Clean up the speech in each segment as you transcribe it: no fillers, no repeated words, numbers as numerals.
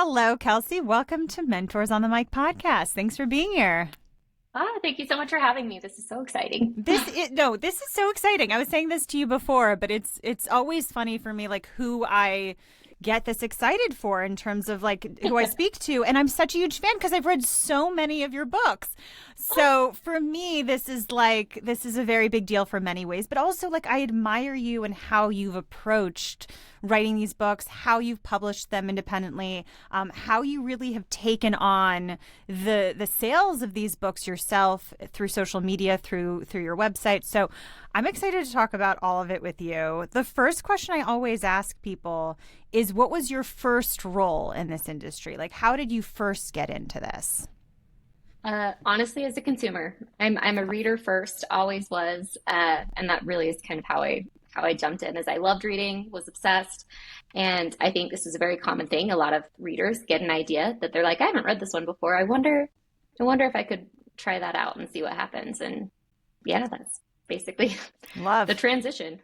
Hello, Kelsey. Welcome to Mentors on the Mic podcast. Thanks for being here. Thank you so much for having me. This is so exciting. This is so exciting. I was saying this to you before, but it's always funny for me, like who I get this excited for in terms of like who I speak to, and I'm such a huge fan because I've read so many of your books. So for me, this is a very big deal for many ways, but also like I admire you and how you've approached writing these books, how you've published them independently, how you really have taken on the sales of these books yourself through social media, through your website. So I'm excited to talk about all of it with you. The first question I always ask people is, what was your first role in this industry? Like, how did you first get into this? Honestly, as a consumer, I'm a reader first, always was, and that really is kind of how I jumped in. As I loved reading, was obsessed, and I think this is a very common thing. A lot of readers get an idea that they're like, I haven't read this one before. I wonder if I could try that out and see what happens. And yeah, that's basically Love. the transition.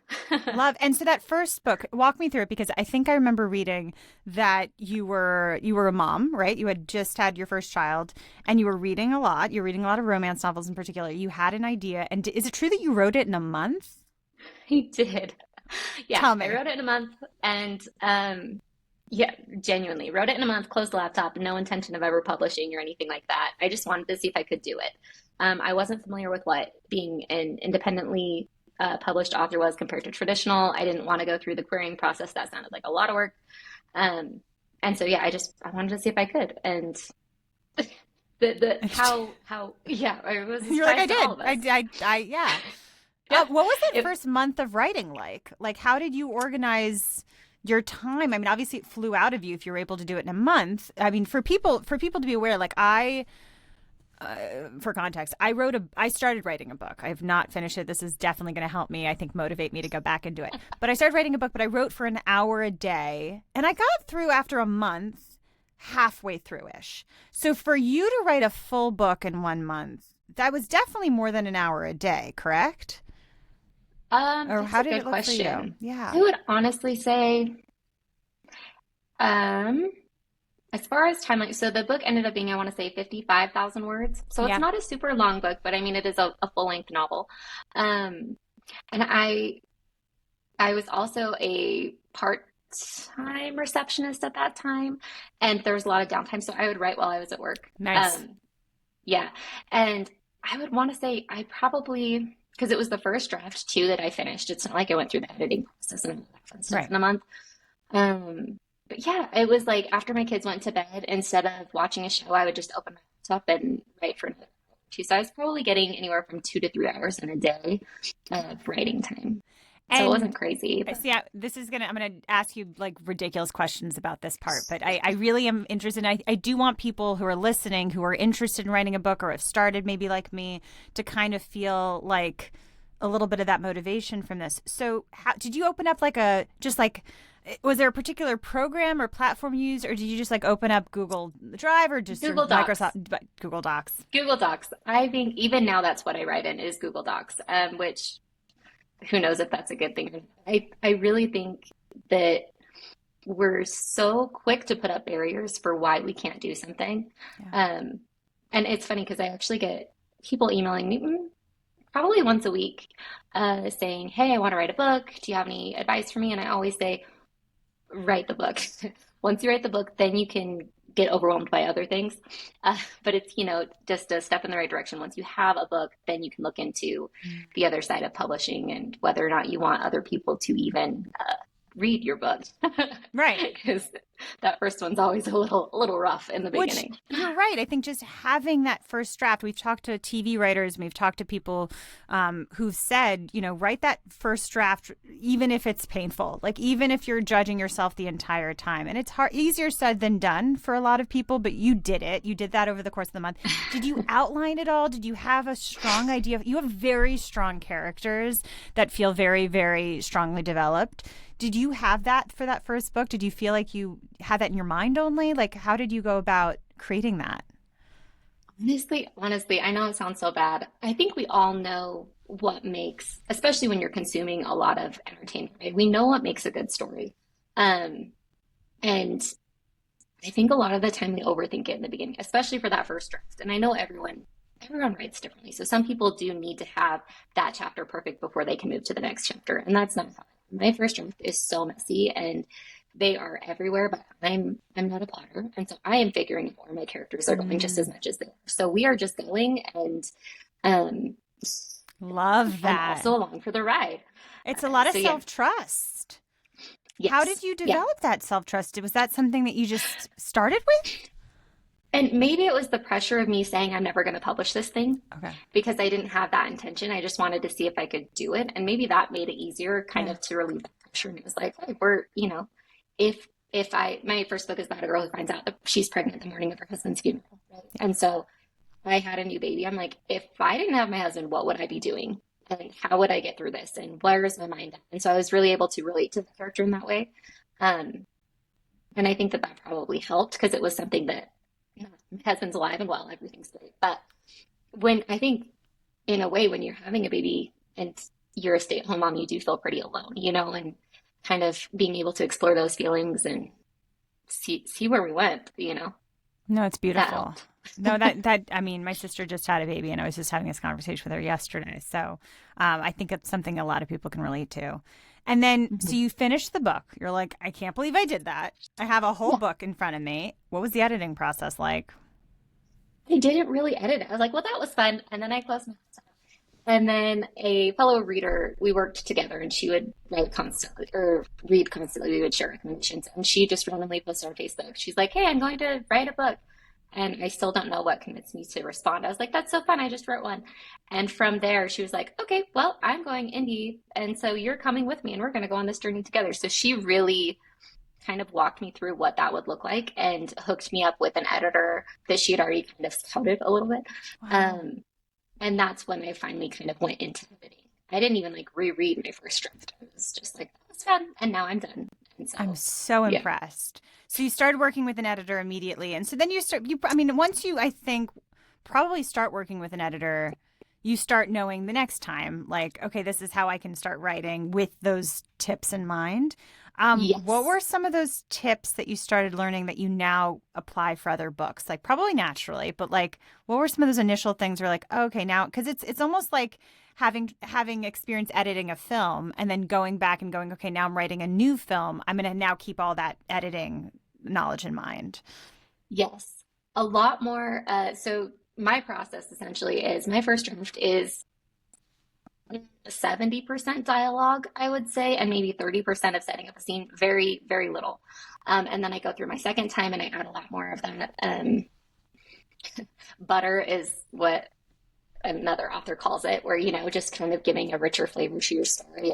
Love. And so that first book, walk me through it because I think I remember reading that you were a mom, right? You had just had your first child and you were reading a lot. You're reading a lot of romance novels in particular. You had an idea. And is it true that you wrote it in a month? He did. Yeah, Tell I me. wrote it in a month and yeah, genuinely wrote it in a month, closed the laptop, no intention of ever publishing or anything like that. I just wanted to see if I could do it. I wasn't familiar with what being an independently published author was compared to traditional. I didn't want to go through the querying process. That sounded like a lot of work. Um, and so yeah, I wanted to see if I could. And the how yeah, I was a You're like, surprise I to all did. of us. Yeah. Yeah. What was that It, first month of writing like? Like, how did you organize your time? I mean, obviously it flew out of you if you were able to do it in a month. I mean, for people to be aware, like for context, I started writing a book. I have not finished it. This is definitely going to help me, I think, motivate me to go back and do it. But I started writing a book, but I wrote for an hour a day, and I got through after a month, halfway through ish. So for you to write a full book in 1 month, that was definitely more than an hour a day, correct? Or that's how a did good it look for you? question. I Yeah. would honestly say, um, as far as timeline, so the book ended up being, I want to say, 55,000 words. So it's Yeah. not a super long book, but I mean, it is a full-length novel. Um, and I was also a part-time receptionist at that time, and there was a lot of downtime, so I would write while I was at work. Nice. Yeah, and I would want to say I probably, because it was the first draft too that I finished. It's not like I went through the editing process and all that fun stuff Right. in a month. But yeah, it was like after my kids went to bed, instead of watching a show, I would just open my laptop and write for another two. So I was probably getting anywhere from 2 to 3 hours in a day of writing time. So it wasn't And crazy, I but see. I'm gonna ask you like ridiculous questions about this part, but I really am interested. I do want people who are listening, who are interested in writing a book or have started, maybe like me, to kind of feel like a little bit of that motivation from this. So, how did you open up like a just like? Was there a particular program or platform you used, or did you just like open up Google Drive or just your Google Docs. Microsoft Google Docs? Google Docs. I think even now that's what I write in is Google Docs, which who knows if that's a good thing. I really think that we're so quick to put up barriers for why we can't do something. Yeah. Um, and it's funny because I actually get people emailing me probably once a week saying, hey, I want to write a book. Do you have any advice for me? And I always say, write the book. Once you write the book, then you can get overwhelmed by other things. But it's, just a step in the right direction. Once you have a book, then you can look into the other side of publishing and whether or not you want other people to even read your book. Right. Because that first one's always a little rough in the Which beginning. you're right. I think just having that first draft, we've talked to TV writers and we've talked to people who've said, write that first draft, even if it's painful, like even if you're judging yourself the entire time. And it's easier said than done for a lot of people, but you did it. You did that over the course of the month. Did you outline it all? Did you have a strong idea? You have very strong characters that feel very, very strongly developed. Did you have that for that first book? Did you feel like you had that in your mind only? Like, how did you go about creating that? Honestly, I know it sounds so bad. I think we all know what makes, especially when you're consuming a lot of entertainment, right? We know what makes a good story. Um, and I think a lot of the time we overthink it in the beginning, especially for that first draft. And I know everyone writes differently. So some people do need to have that chapter perfect before they can move to the next chapter. And that's not fun. My first draft is so messy and they are everywhere, but I'm not a plotter. And so I am figuring out where my characters are going just as much as they are. So we are just going and um Love I'm that. also along for the ride. It's a lot of So yeah, self-trust. How did yes. you Yeah. develop that self-trust? Was that something that you just started with? And maybe it was the pressure of me saying I'm never going to publish this thing Okay. because I didn't have that intention. I just wanted to see if I could do it. And maybe that made it easier kind Yeah. of to relieve that pressure. And it was like, hey, if my first book is about a girl who finds out that she's pregnant the morning of her husband's funeral, right? And so I had a new baby. I'm like, if I didn't have my husband, what would I be doing? And how would I get through this? And where is my mind at? And so I was really able to relate to the character in that way. Um, and I think that that probably helped because it was something that, my husband's alive and well, everything's great. But when I think in a way, when you're having a baby and you're a stay-at-home mom, you do feel pretty alone, and kind of being able to explore those feelings and see where we went, No, it's that beautiful. helped. No, I mean, my sister just had a baby and I was just having this conversation with her yesterday. So I think it's something a lot of people can relate to. And then, so you finished the book. You're like, I can't believe I did that. I have a whole Yeah. book in front of me. What was the editing process like? I didn't really edit it. I was like, well, that was fun. And then I closed my laptop. And then a fellow reader, we worked together and she would write constantly or read constantly. We would share recommendations. And she just randomly posted on Facebook. She's like, hey, I'm going to write a book. And I still don't know what convinced me to respond. I was like, that's so fun. I just wrote one. And from there, she was like, okay, well, I'm going indie. And so you're coming with me and we're going to go on this journey together. So she really kind of walked me through what that would look like and hooked me up with an editor that she had already kind of scouted a little bit. Wow. And that's when I finally kind of went into editing. I didn't even like reread my first draft. I was just like, that was fun. And now I'm done. And I'm so, so yeah. impressed. So you started working with an editor immediately. And so then I mean, once you, I think, probably start working with an editor, you start knowing the next time, like, okay, this is how I can start writing with those tips in mind. What Yes. were some of those tips that you started learning that you now apply for other books? Like probably naturally, but like, what were some of those initial things where like, okay, now, because it's almost like having experience editing a film and then going back and going, okay, now I'm writing a new film. I'm going to now keep all that editing knowledge in mind. Yes. A lot more. So my process essentially is my first draft is 70% dialogue, I would say, and maybe 30% of setting up a scene, very, very little. And then I go through my second time and I add a lot more of that. Butter is what another author calls it, where, just kind of giving a richer flavor to your story.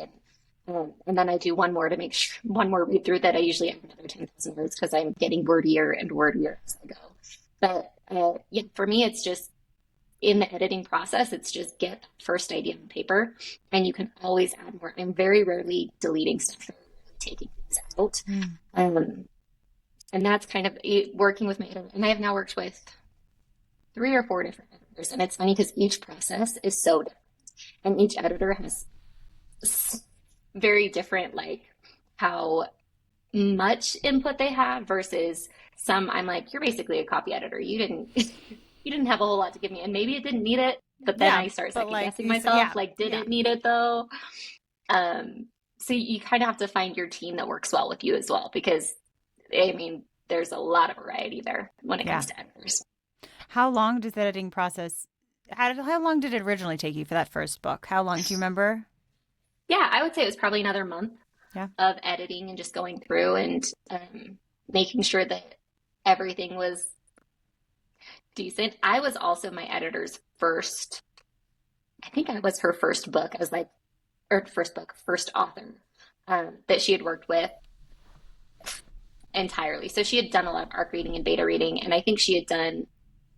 And then I do one more to make sure, one more read through that I usually add another 10,000 words because I'm getting wordier and wordier as I go. But yeah, for me, it's just in the editing process, it's just get that first idea on paper and you can always add more. I'm very rarely deleting stuff or taking things out. Mm. And that's kind of working with my editor. And I have now worked with 3 or 4 different editors. And it's funny because each process is so different. And each editor has very different, like how much input they have versus some I'm like, you're basically a copy editor. You didn't you didn't have a whole lot to give me. And maybe it didn't need it, but then Yeah, I start but second like guessing you said, myself. yeah, Like, did yeah. it need it though? So you kind of have to find your team that works well with you as well, because I mean, there's a lot of variety there when it Yeah. comes to editors. How long does the editing process? How long did it originally take you for that first book? How long do you remember? Yeah, I would say it was probably another month Yeah. of editing and just going through and making sure that everything was decent. I was also my editor's first, I think I was her first book. I was like, or first book, first author that she had worked with entirely. So she had done a lot of ARC reading and beta reading, and I think she had done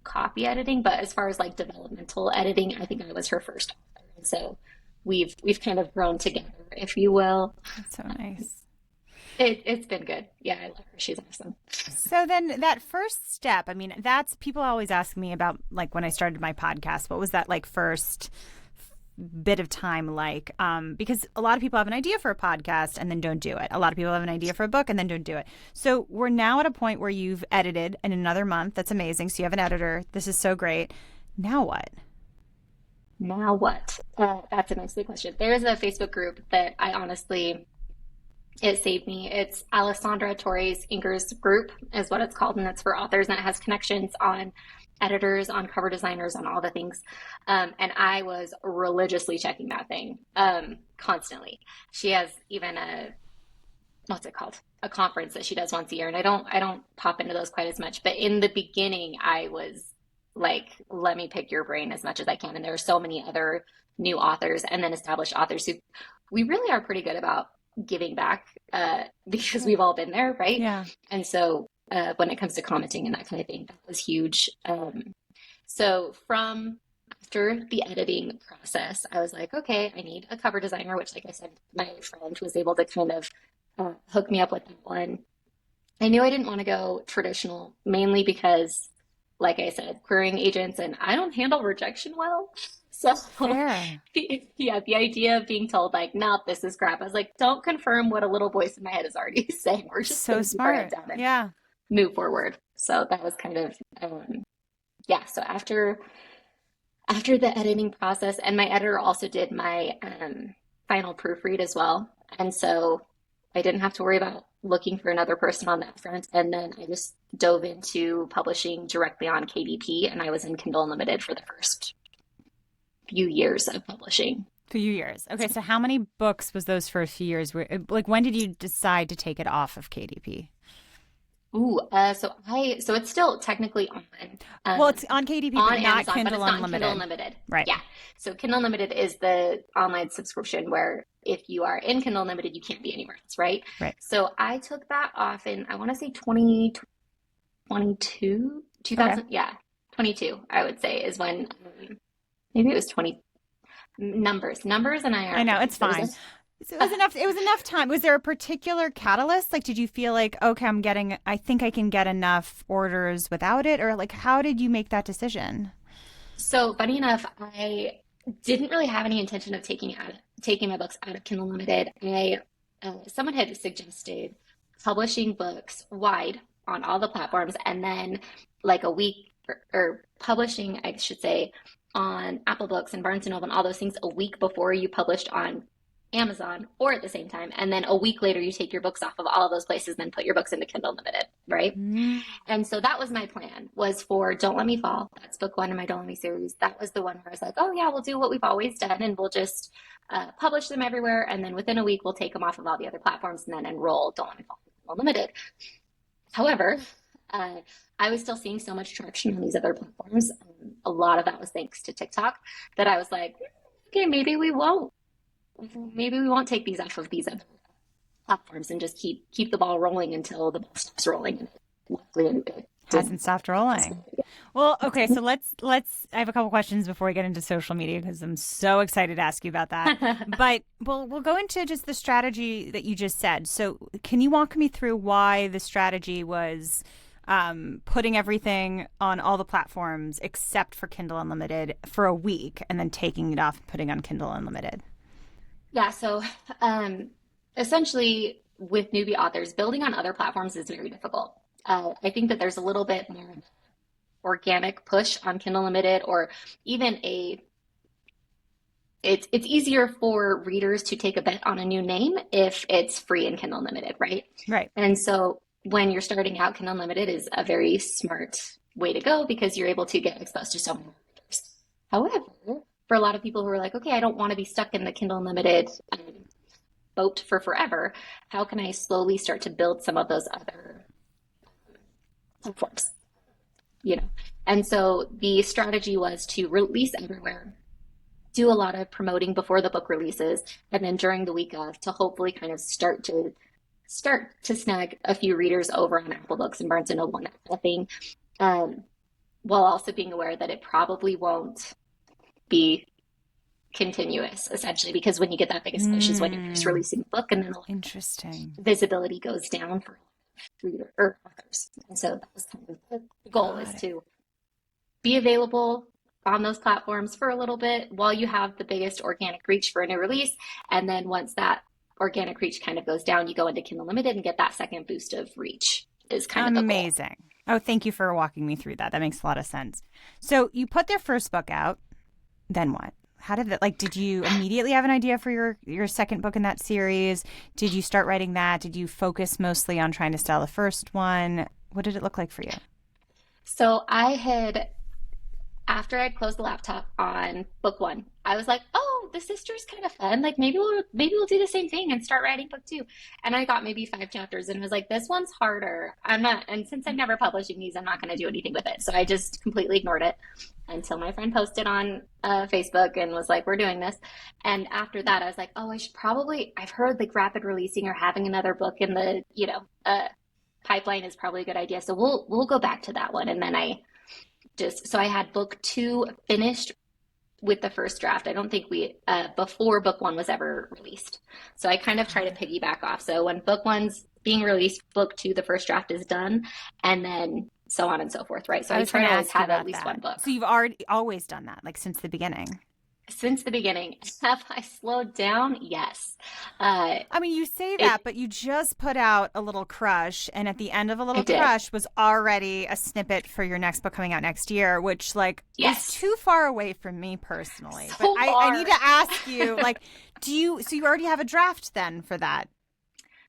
copy editing, but as far as like developmental editing, I think I was her first author. And so we've kind of grown together, if you will. That's so nice. It's been good. Yeah, I love her. She's awesome. So then that first step, I mean, that's people always ask me about like when I started my podcast, what was that like first bit of time like? Because a lot of people have an idea for a podcast and then don't do it. A lot of people have an idea for a book and then don't do it. So we're now at a point where you've edited in another month. That's amazing. So you have an editor. This is so great. Now what? Now what? That's a nice big question. There is a Facebook group that I honestly, it saved me. It's Alessandra Torres Inger's group is what it's called, and it's for authors, and it has connections on editors, on cover designers, on all the things. And I was religiously checking that thing constantly. She has even what's it called? A conference that she does once a year, and I don't pop into those quite as much. But in the beginning, I was like, let me pick your brain as much as I can. And there are so many other new authors and then established authors who we really are pretty good about giving back because we've all been there, right? Yeah. And so when it comes to commenting and that kind of thing, that was huge. So from after the editing process, I was like, okay, I need a cover designer, which, like I said, my friend was able to kind of hook me up with that one. I knew I didn't want to go traditional, mainly because, like I said, querying agents, and I don't handle rejection well. So Fair. the idea of being told like, no, this is crap. I was like, don't confirm what a little voice in my head is already saying. We're just So gonna keep our head smart. down and Yeah. move forward. So that was kind of, yeah. So after the editing process, and my editor also did my final proofread as well. And so I didn't have to worry about looking for another person on that front. And then I just dove into publishing directly on KDP, and I was in Kindle Unlimited for the first few years of publishing. Few years. Okay, so how many books was those for a few years? Like, when did you decide to take it off of KDP? Ooh, so it's still technically on. Well, it's on KDP, on but not Amazon, but Kindle it's not Unlimited. Kindle Unlimited. Right. Yeah. So Kindle Unlimited is the online subscription where if you are in Kindle Unlimited, you can't be anywhere else, right? Right. So I took that off in, I want to say 2022, 2000, Okay. yeah, 22, I would say is when, maybe it was 20, numbers, and I know, it's fine. It was enough. It was enough time. Was there a particular catalyst? Like, did you feel like, okay, I think I can get enough orders without it? Or like, how did you make that decision? So funny enough, I didn't really have any intention of taking my books out of Kindle Unlimited. Someone had suggested publishing books wide on all the platforms, and then like a week or publishing, I should say, on Apple Books and Barnes and Noble and all those things a week before you published on Amazon or at the same time. And then a week later, you take your books off of all of those places, then put your books into Kindle Unlimited, right? Mm. And so that was my plan, was for Don't Let Me Fall. That's book one in my Don't Let Me series. That was the one where I was like, oh yeah, we'll do what we've always done, and we'll just publish them everywhere. And then within a week, we'll take them off of all the other platforms and then enroll Don't Let Me Fall Unlimited. However, I was still seeing so much traction on these other platforms. A lot of that was thanks to TikTok, that I was like, okay, maybe we won't take these off of these other platforms and just keep the ball rolling until the ball stops rolling. And luckily it Hasn't stopped rolling. Well, okay, so let's I have a couple questions before we get into social media, because I'm so excited to ask you about that. But we'll go into just the strategy that you just said. So can you walk me through why the strategy was putting everything on all the platforms except for Kindle Unlimited for a week, and then taking it off and putting on Kindle Unlimited? Yeah, so essentially with newbie authors, building on other platforms is very difficult. I think that there's a little bit more organic push on Kindle Unlimited, or even it's easier for readers to take a bet on a new name if it's free in Kindle Unlimited, right? Right. And so when you're starting out, Kindle Unlimited is a very smart way to go, because you're able to get exposed to so many readers. However, for a lot of people who are like, okay, I don't want to be stuck in the Kindle Unlimited boat for forever, how can I slowly start to build some of those other platforms? And so the strategy was to release everywhere, do a lot of promoting before the book releases, and then during the week of, to hopefully kind of start to snag a few readers over on Apple Books and Barnes and Noble and that kind of thing, while also being aware that it probably won't be continuous, essentially, because when you get that biggest push is when you're just releasing a book, and then Interesting. visibility goes down for reader or authors. And so that was kind of the goal, is to be available on those platforms for a little bit while you have the biggest organic reach for a new release. And then once that organic reach kind of goes down, you go into Kindle Unlimited and get that second boost of reach is kind of the goal. Amazing. Oh, thank you for walking me through that. That makes a lot of sense. So you put their first book out. Then what? How did that, like, did you immediately have an idea for your second book in that series? Did you start writing that? Did you focus mostly on trying to sell the first one? What did it look like for you? So after I'd closed the laptop on book one, I was like, oh, the sister's kind of fun. Like maybe we'll do the same thing and start writing book two. And I got maybe 5 chapters and was like, this one's harder. And since I'm never publishing these, I'm not going to do anything with it. So I just completely ignored it until my friend posted on Facebook and was like, we're doing this. And after that, I was like, oh, I've heard like rapid releasing or having another book in the, pipeline is probably a good idea. So we'll go back to that one. And then so I had book two finished with the first draft. I don't think before book one was ever released. So I kind of try to piggyback off. So when book one's being released, book two, the first draft is done, and then so on and so forth, right? So I try to always have at least one book. So you've always done that, like since the beginning? Since the beginning. Have I slowed down? Yes. I mean, you say that, but you just put out A Little Crush, and at the end of A Little Crush was already a snippet for your next book coming out next year, which is too far away from me personally. So but I need to ask you, like, so you already have a draft then for that?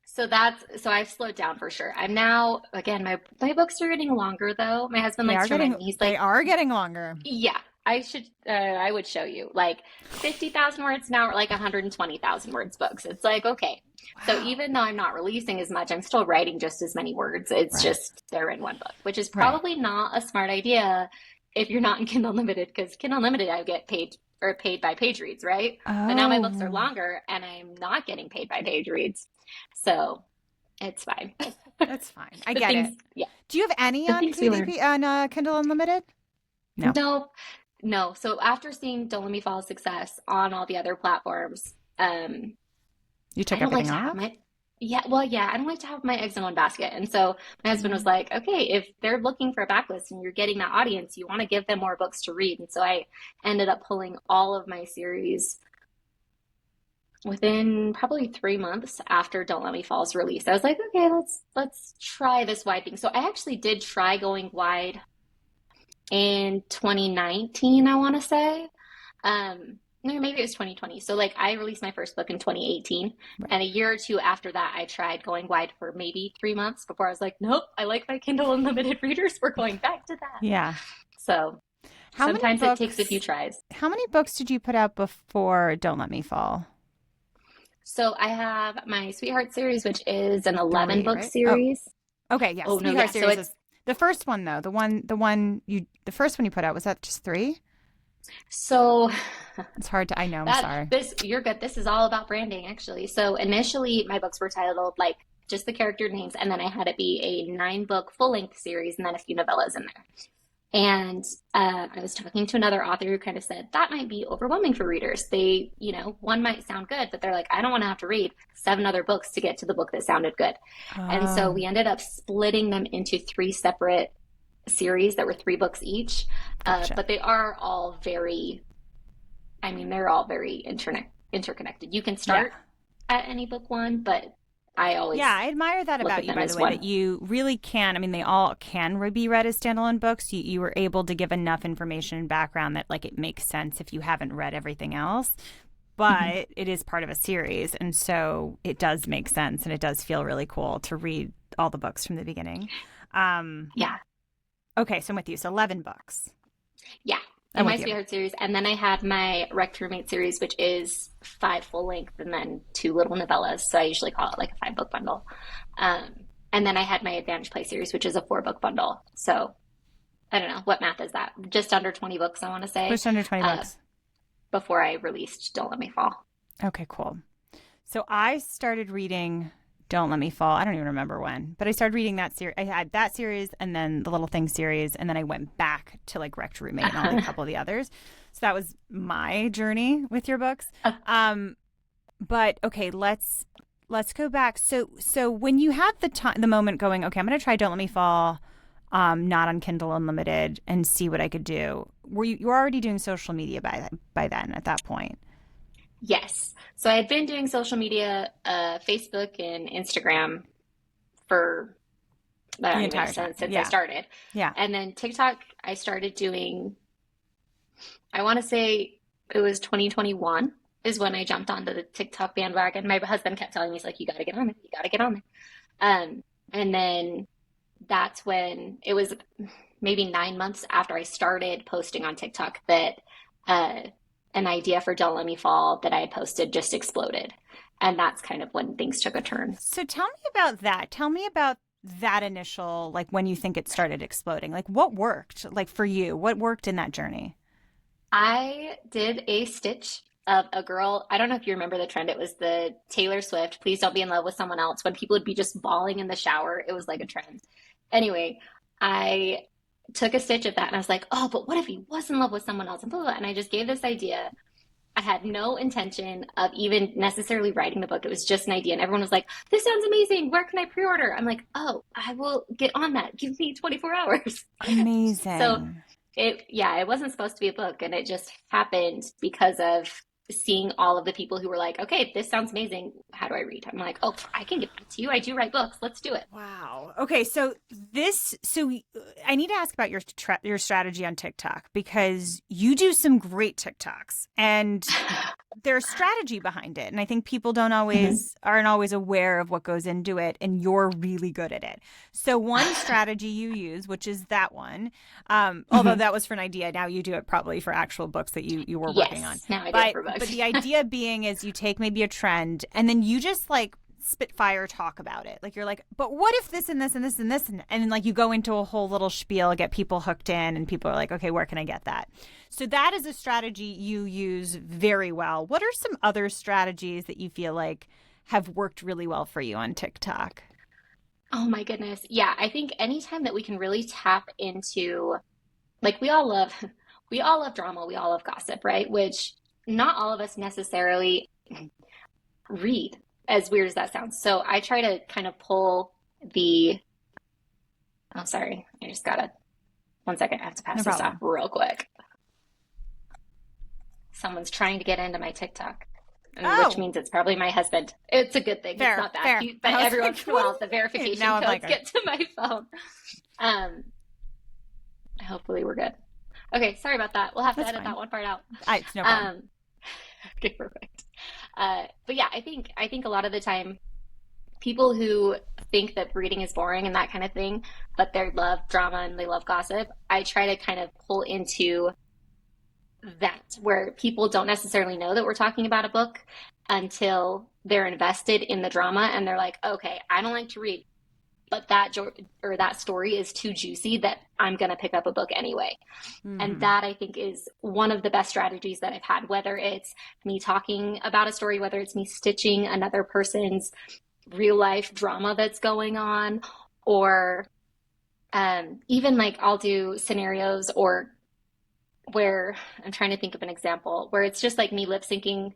So I've slowed down for sure. I'm now, again, my books are getting longer though. My husband likes to remind me, he's like, they are getting longer. Yeah. I would show you like 50,000 words now or like 120,000 words books. It's like, okay. Wow. So even though I'm not releasing as much, I'm still writing just as many words. It's just they're in one book, which is probably not a smart idea if you're not in Kindle Unlimited, because Kindle Unlimited, I get paid by page reads, right? Oh. But now my books are longer and I'm not getting paid by page reads. So it's fine. That's fine. I get it. Yeah. Do you have any on Kindle Unlimited? No. So after seeing Don't Let Me Fall's success on all the other platforms, you took everything off? I don't like to have my eggs in one basket. And so my husband was like, okay, if they're looking for a backlist and you're getting that audience, you want to give them more books to read. And so I ended up pulling all of my series within probably 3 months after Don't Let Me Fall's release. I was like, okay, let's try this wide thing. So I actually did try going wide in 2019, I want to say. No, maybe it was 2020. So like I released my first book in 2018. Right. And a year or two after that, I tried going wide for maybe 3 months before I was like, nope, I like my Kindle Unlimited readers. We're going back to that. Yeah. So sometimes it takes a few tries. How many books did you put out before Don't Let Me Fall? So I have my Sweetheart series, which is an 11-book series. Oh. Okay, yes. Sweetheart series is the first one though. The first one you put out, was that just 3? So it's hard to, I know, I'm sorry. You're good. This is all about branding actually. So initially my books were titled like just the character names, and then I had it be a 9-book full-length series and then a few novellas in there. And I was talking to another author who kind of said that might be overwhelming for readers. They, one might sound good, but they're like, I don't want to have to read 7 other books to get to the book that sounded good. And so we ended up splitting them into 3 separate series that were 3 books each. Gotcha. But they are all they're all very interconnected. You can start at any book one, but I admire that about you, by the way, that you really can. I mean, they all can be read as standalone books. You were able to give enough information and background that like it makes sense if you haven't read everything else. But it is part of a series, and so it does make sense, and it does feel really cool to read all the books from the beginning. Yeah. Okay, so I'm with you. So 11 books. Yeah. And my Sweetheart series. And then I had my Wrecked Roommate series, which is 5 full length and then 2 little novellas. So I usually call it like a 5-book bundle. And then I had my Advantage Play series, which is a 4-book bundle. So I don't know. What math is that? Just under 20 books, I want to say. Just under 20 books. Before I released Don't Let Me Fall. Okay, cool. So I started reading Don't Let Me Fall. I don't even remember when, but I started reading that series. I had that series and then the Little Things series, and then I went back to like Wrecked Roommate and only a couple of the others. So that was my journey with your books. But okay, let's go back. So when you had the moment going, okay, I'm going to try Don't Let Me Fall. not on Kindle Unlimited, and see what I could do. You were already doing social media by then at that point? Yes. So I had been doing social media, Facebook and Instagram for, I The don't even know, entire time. since I Yeah. started. Yeah. And then TikTok, I started doing, I want to say it was 2021 is when I jumped onto the TikTok bandwagon. My husband kept telling me, he's like, you got to get on it. You got to get on it. And then that's when it was maybe 9 months after I started posting on TikTok that uh, an idea for Don't Let Me Fall that I had posted just exploded. And that's kind of when things took a turn. So tell me about that. Tell me about that initial, like when you think it started exploding. Like what worked, like for you? What worked in that journey? I did a stitch of a girl. I don't know if you remember the trend. It was the Taylor Swift, Please Don't Be in Love with Someone Else. When people would be just bawling in the shower, it was like a trend. Anyway, I took a stitch of that and I was like, oh, but what if he was in love with someone else? And blah, blah, blah. And I just gave this idea. I had no intention of even necessarily writing the book. It was just an idea. And everyone was like, this sounds amazing. Where can I pre-order? I'm like, oh, I will get on that. Give me 24 hours. So Amazing. it wasn't supposed to be a book. And it just happened because of seeing all of the people who were like, okay, this sounds amazing. How do I read? I'm like, oh, I can give it to you. I do write books. Let's do it. Wow. Okay, so I need to ask about your strategy on TikTok, because you do some great TikToks and there's strategy behind it, and I think people don't Mhm. always aren't always aware of what goes into it, and you're really good at it. So one strategy you use, which is that one, although Mhm. that was for an idea, now you do it probably for actual books that you were working on. Yes, now I do it But for but books. the idea being is you take maybe a trend and then you just like spitfire talk about it. Like you're like, but what if this and this and this and this and then like you go into a whole little spiel, get people hooked in, and people are like, okay, where can I get that? So that is a strategy you use very well. What are some other strategies that you feel like have worked really well for you on TikTok? Oh my goodness. Yeah, I think anytime that we can really tap into, like, we all love we all love drama, we all love gossip, right? Which not all of us necessarily read, as weird as that sounds. So I try to kind of pull the, oh sorry, I just gotta, one second, I have to No pass this off problem. real quick. Someone's trying to get into my TikTok, and which Oh, means it's probably my husband. It's a good thing. It's fair, not bad. fair. But I was every like, once in a what while, the do you mean? verification Now I'm like, codes get to my phone. Um, Hopefully we're good. Okay, sorry about that. We'll have to that's edit fine. that one part out. It's no problem. Um, okay, perfect. But yeah, I think a lot of the time people who think that reading is boring and that kind of thing, but they love drama and they love gossip, I try to kind of pull into that where people don't necessarily know that we're talking about a book until they're invested in the drama and they're like, okay, I don't like to read, but or that story is too juicy that I'm going to pick up a book anyway. And Hmm. that I think is one of the best strategies that I've had, whether it's me talking about a story, whether it's me stitching another person's real life drama that's going on, or even like I'll do scenarios or where I'm trying to think of an example where it's just like me lip syncing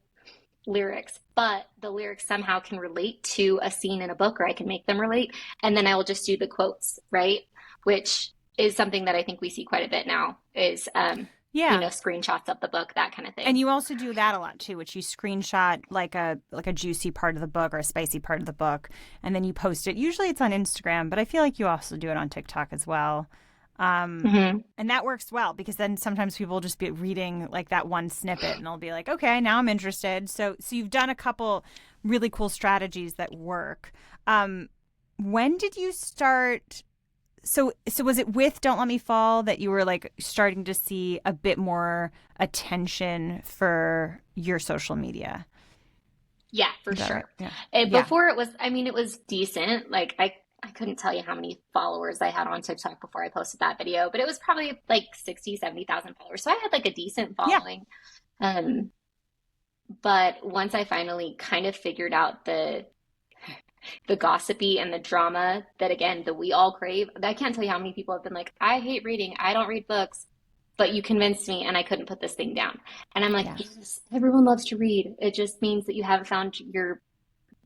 lyrics, but the lyrics somehow can relate to a scene in a book, or I can make them relate. And then I will just do the quotes, right? Which is something that I think we see quite a bit now is, Yeah. screenshots of the book, that kind of And thing. you also do that a lot too, which you screenshot like a juicy part of the book or a spicy part of the book, and then you post it. Usually it's on Instagram, but I feel like you also do it on TikTok as well. Hmm. And that works well because then sometimes people will just be reading like that one snippet and they'll be like, okay, now I'm interested. So you've done a couple really cool strategies that work. Um, when did you start? So was it with Don't Let Me Fall that you were like starting to see a bit more attention for your social media? Yeah, for Is that right? sure. Yeah. And Yeah. before it was, I mean, it was decent. Like I couldn't tell you how many followers I had on TikTok before I posted that video, but it was probably like 60, 70,000 followers. So I had like a decent Yeah. following. Um, but once I finally kind of figured out the gossipy and the drama that again that we all crave. I can't tell you how many people have been like, I hate reading, I don't read books, but you convinced me and I couldn't put this thing down. And I'm like, Yes. yes, everyone loves to read. It just means that you haven't found your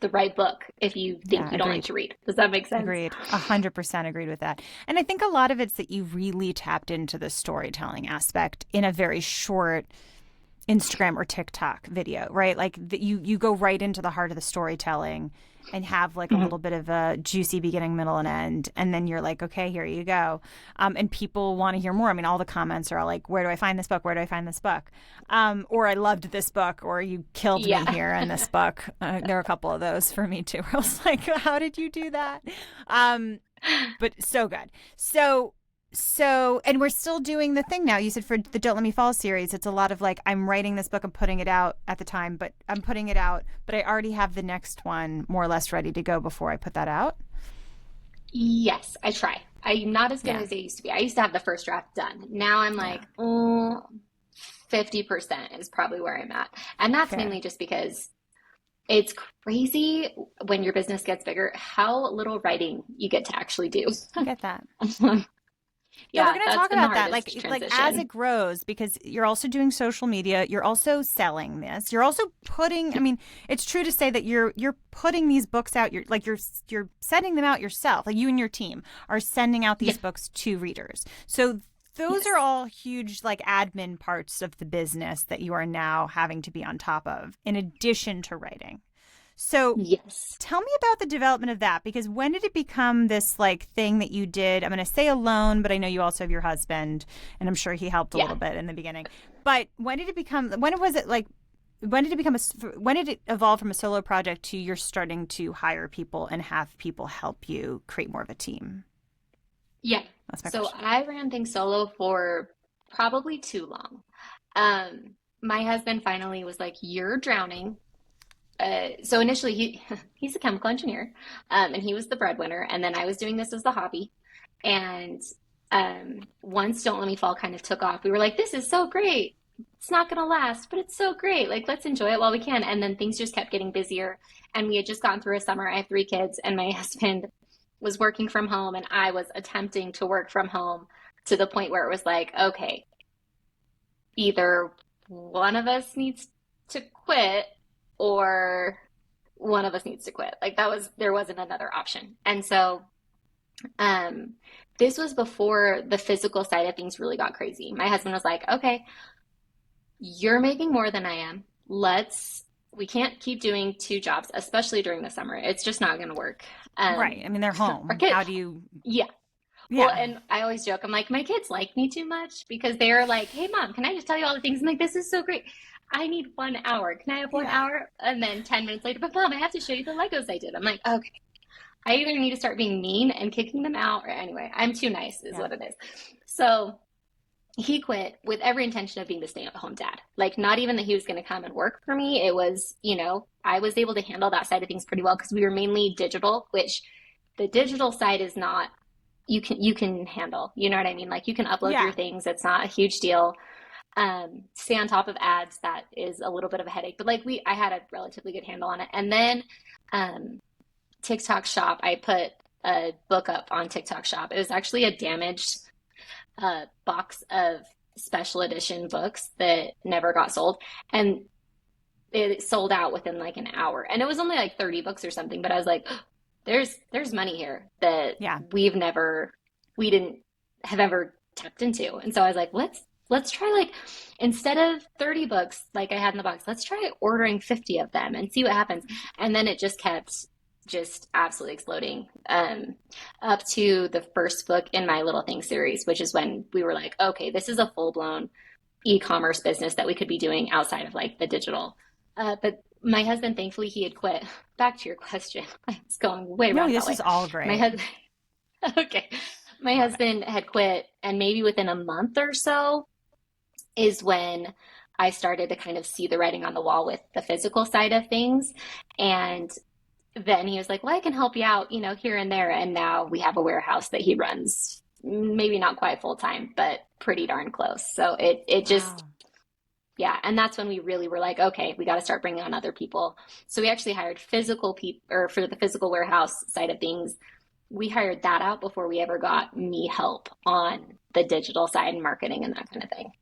the right book if you think Yeah, you don't like agreed. to read. Does that make sense? Agreed. 100% agreed with that. And I think a lot of it's that you really tapped into the storytelling aspect in a very short Instagram or TikTok video, right? Like you go right into the heart of the storytelling and have like a Mhm. little bit of a juicy beginning, middle, and end, and then you're like, okay, here you go, and people want to hear more. I mean, all the comments are all like, where do I find this book? Where do I find this book? Or I loved this book, or you killed me Yeah. here in this book. There are a couple of those for me too. Where I was like, how did you do that? Um, but so good. And we're still doing the thing now. You said for the Don't Let Me Fall series, it's a lot of like, I'm writing this book, I'm putting it out at the time, but I'm putting it out, but I already have the next one more or less ready to go before I put that out. Yes, I try. I'm not as good Yeah. as I used to be. I used to have the first draft done. Now I'm Yeah. like, oh, 50% is probably where I'm at. And that's Fair. mainly just because it's crazy when your business gets bigger how little writing you get to actually do. I get that. Yeah, we're Yeah, going to that's talk been the about that. hardest Like as it transition. grows, because you're also doing social media, you're also selling this. You're also putting, I mean, it's true to say that you're putting these books out. You're sending them out yourself. Like you and your team are sending out Yeah, these books to readers. So those are yes, all huge like admin parts of the business that you are now having to be on top of in addition to writing. So yes. tell me about the development of that, because when did it become this like thing that you did? I'm going to say alone, but I know you also have your husband, and I'm sure he helped a Yeah. little bit in the beginning. But when did it become? When was it like? When did it become when did it evolve from a solo project to you're starting to hire people and have people help you create more of a team? Yeah. That's my So question. I ran things solo for probably too long. My husband finally was like, "You're drowning." So initially he's a chemical engineer, and he was the breadwinner, and then I was doing this as the hobby. And once Don't Let Me Fall kind of took off, we were like, "This is so great. It's not gonna last, but it's so great. Like, let's enjoy it while we can." And then things just kept getting busier, and we had just gone through a summer. I have three kids, and my husband was working from home, and I was attempting to work from home to the point where it was like, okay, either one of us needs to quit or one of us needs to quit. Like that was there wasn't another option. And so um this was before the physical side of things really got crazy. My husband was like, "Okay, you're making more than I am. We can't keep doing two jobs, especially during the summer. It's just not going to work." Right. I mean, they're Our home. kid, How do you? yeah. Well, Yeah. and I always joke, I'm like, my kids like me too much because they're like, "Hey, mom, can I just tell you all the things?" I'm like, "This is so great. I need 1 hour. Can I have one Yeah. hour?" And then 10 minutes later, "But mom, I have to show you the Legos I did." I'm like, "Okay." I either need to start being mean and kicking them out, or anyway, I'm too nice, is Yeah. what it is. So he quit with every intention of being the stay-at-home dad. Like, not even that he was going to come and work for me. It was, I was able to handle that side of things pretty well because we were mainly digital, which the digital side is not you can handle. You know what I mean? Like you can upload your Yeah. things. It's not a huge deal. Stay on top of ads, that is a little bit of a headache. But like I had a relatively good handle on it. And then um, TikTok Shop, I put a book up on TikTok Shop. It was actually a damaged box of special edition books that never got sold, and it sold out within like an hour. And it was only like 30 books or something. But I was like, there's money here that Yeah. we didn't have ever tapped into. And so I was like, let's try, like, instead of 30 books like I had in the box, let's try ordering 50 of them and see what happens. And then it just kept just absolutely exploding, up to the first book in my Little Things series, which is when we were like, okay, this is a full-blown e-commerce business that we could be doing outside of like the digital. But my husband, thankfully, he had quit. Back to your question. I was going way No, roundabout this way. is all My great. husband, okay. My Love it. husband had quit, and maybe within a month or so is when I started to kind of see the writing on the wall with the physical side of things. And then he was like, "Well, I can help you out, here and there." And now we have a warehouse that he runs, maybe not quite full time, but pretty darn close. So it just, Wow. yeah. And that's when we really were like, okay, we got to start bringing on other people. So we actually hired physical people, or for the physical warehouse side of things, we hired that out before we ever got me help on the digital side and marketing and that kind of thing.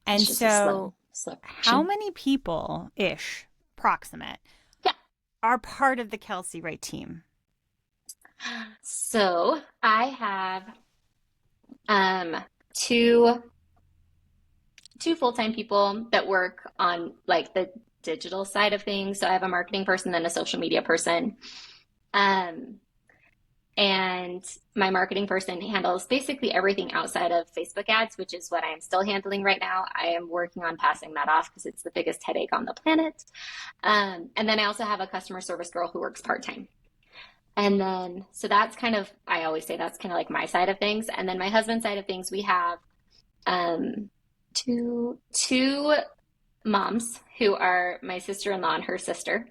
It's And just a slow, so slow how progression. many people ish, proximate, Yeah. are part of the KELSIE RAE team? So I have um two full-time people that work on like the digital side of things. So I have a marketing person and a social media person. Um, and my marketing person handles basically everything outside of Facebook ads, which is what I am still handling right now. I am working on passing that off because it's the biggest headache on the planet. And then I also have a customer service girl who works part-time. And then, so that's kind of, I always say that's kind of like my side of things. And then my husband's side of things, we have um, two moms who are my sister-in-law and her sister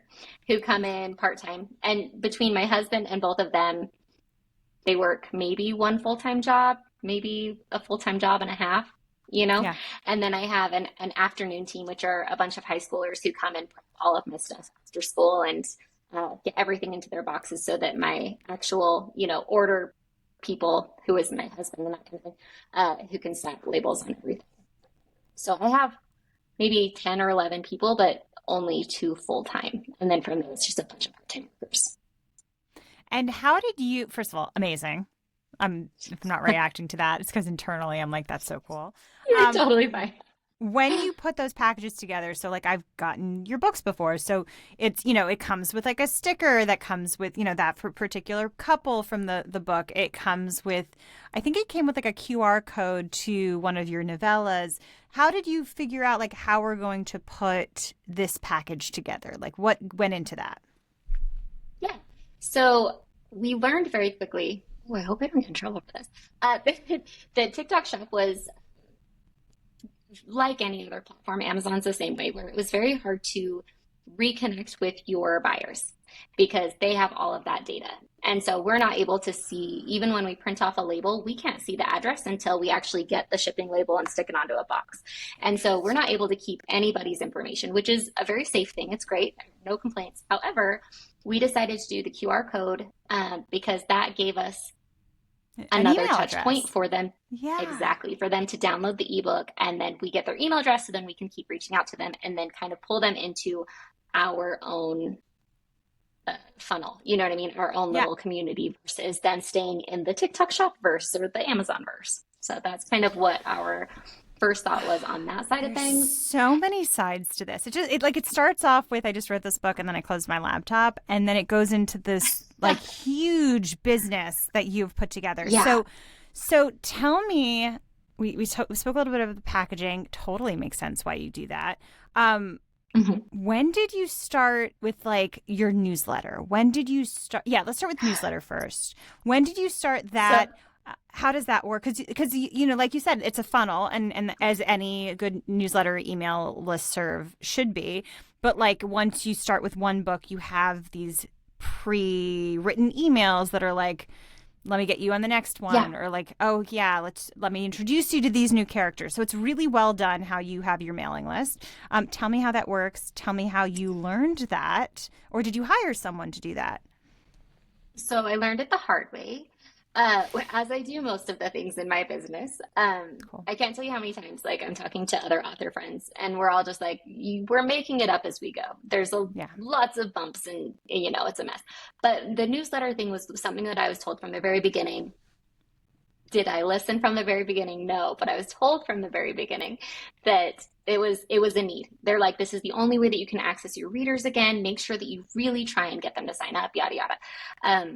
who come in part-time. And between my husband and both of them, they work maybe one full-time job, maybe a full-time job and a half, you know? Yeah. And then I have an afternoon team, which are a bunch of high schoolers who come and prep all of my stuff after school and get everything into their boxes so that my actual, order people, who is my husband and that kind of thing, who can snap labels on everything. So I have maybe 10 or 11 people, but only two full-time. And then from there, it's just a bunch of part-time workers. And how did you, first of all, amazing. If I'm not reacting to that, it's because internally I'm like, that's so cool. You're totally fine. When you put those packages together, so like I've gotten your books before, so it's, it comes with like a sticker that comes with, that for particular couple from the book. It comes with, I think it came with like a QR code to one of your novellas. How did you figure out like how we're going to put this package together? Like what went into that? Yeah. So we learned very quickly. Oh, I hope I don't get in trouble for this. The TikTok shop was like any other platform. Amazon's the same way, where it was very hard to reconnect with your buyers because they have all of that data. And so we're not able to see, even when we print off a label, we can't see the address until we actually get the shipping label and stick it onto a box. And so we're not able to keep anybody's information, which is a very safe thing. It's great. No complaints. However, we decided to do the QR code because that gave us another touch point for them. Yeah. Exactly. For them to download the ebook, and then we get their email address, so then we can keep reaching out to them and then kind of pull them into our own funnel. You know what I mean? Our own little community versus then staying in the TikTok shop verse or the Amazon verse. So that's kind of what our first thought was on that side of things. So many sides to this. It starts off with, I just wrote this book and then I closed my laptop, and then it goes into this like huge business that you've put together. Yeah. So tell me, we spoke a little bit of the packaging. Totally makes sense why you do that. When did you start with like your newsletter? When did you start? Yeah, let's start with newsletter first. When did you start that? How does that work? Because like you said, it's a funnel, and as any good newsletter email listserv should be. But like once you start with one book, you have these pre-written emails that are like, let me get you on the next one, or like, oh yeah, let me introduce you to these new characters. So it's really well done how you have your mailing list. Tell me how that works. Tell me how you learned that, or did you hire someone to do that? So I learned it the hard way. As I do most of the things in my business. Cool. I can't tell you how many times like I'm talking to other author friends and we're all just like, we're making it up as we go. There's lots of bumps and it's a mess. But the newsletter thing was something that I was told from the very beginning. Did I listen from the very beginning? No, but I was told from the very beginning that it was a need. They're like, this is the only way that you can access your readers again. Make sure that you really try and get them to sign up, yada, yada.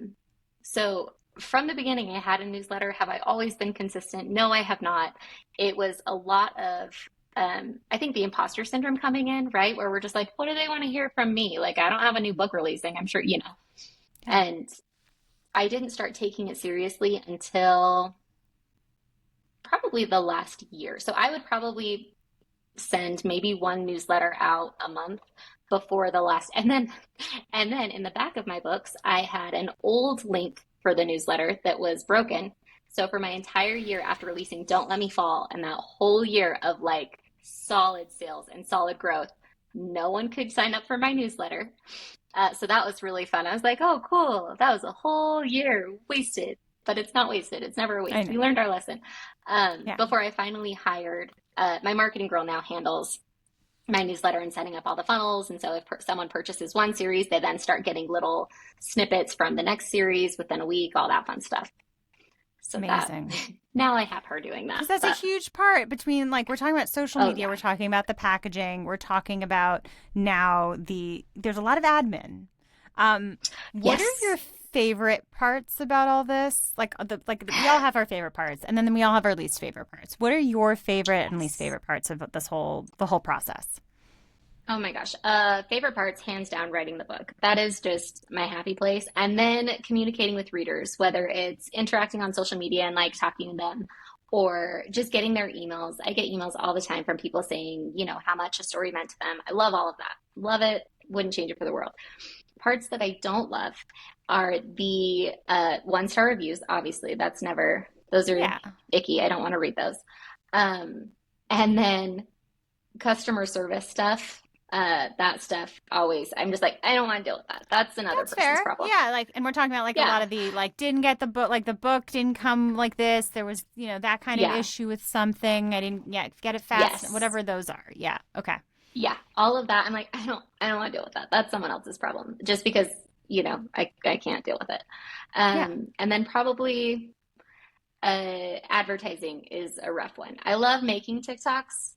So from the beginning, I had a newsletter. Have I always been consistent? No, I have not. It was a lot of, I think, the imposter syndrome coming in, right? Where we're just like, what do they want to hear from me? Like, I don't have a new book releasing. I'm sure, And I didn't start taking it seriously until probably the last year. So I would probably send maybe one newsletter out a month before the last. And then in the back of my books, I had an old link for the newsletter that was broken. So for my entire year after releasing Don't Let Me Fall, and that whole year of like solid sales and solid growth, no one could sign up for my newsletter. So that was really fun. I was like, oh, cool. That was a whole year wasted, but it's not wasted. It's never a waste. We learned our lesson. Before I finally hired, my marketing girl now handles my newsletter and setting up all the funnels. And so if someone purchases one series, they then start getting little snippets from the next series within a week, all that fun stuff. So that Amazing. now I have her doing that. Because that's a huge part between, like, we're talking about social Oh media, yeah. we're talking about the packaging, we're talking about now there's a lot of admin. What are your Yes. favorite parts about all this? We all have our favorite parts, and then we all have our least favorite parts. What are your favorite and least Yes. favorite parts of the whole process? Oh my gosh. Favorite parts, hands down, writing the book. That is just my happy place. And then communicating with readers, whether it's interacting on social media and like talking to them or just getting their emails. I get emails all the time from people saying, how much a story meant to them. I love all of that. Love it. Wouldn't change it for the world. Parts that I don't love are the one-star reviews. Obviously, those are Yeah. icky. I don't want to read those. And then customer service stuff, that stuff always, I'm just like, I don't want to deal with that. That's another That's person's fair. problem. Yeah, and we're talking about a Yeah. lot of the didn't get the book, the book didn't come like this. There was, that kind of Yeah. issue with something. I didn't get it fast. Yes. Whatever those are. Yeah. Okay. Yeah. All of that. I'm like, I don't want to deal with that. That's someone else's problem. Just because, I can't deal with it. Yeah. And then probably advertising is a rough one. I love making TikToks.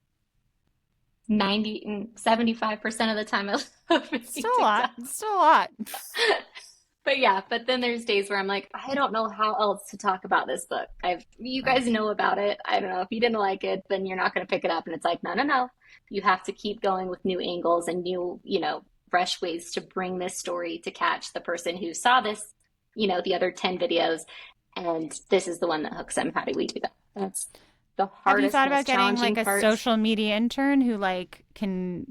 75% of the time I love making Still a lot. TikToks. Still a lot. But yeah, but then there's days where I'm like, I don't know how else to talk about this book. You Right. guys know about it. I don't know. If you didn't like it, then you're not going to pick it up. And it's like, no, no, no. You have to keep going with new angles and new, fresh ways to bring this story to catch the person who saw this, the other 10 videos. And this is the one that hooks them. How do we do that? That's the Have you hardest, thought about most getting challenging a part. social media intern who can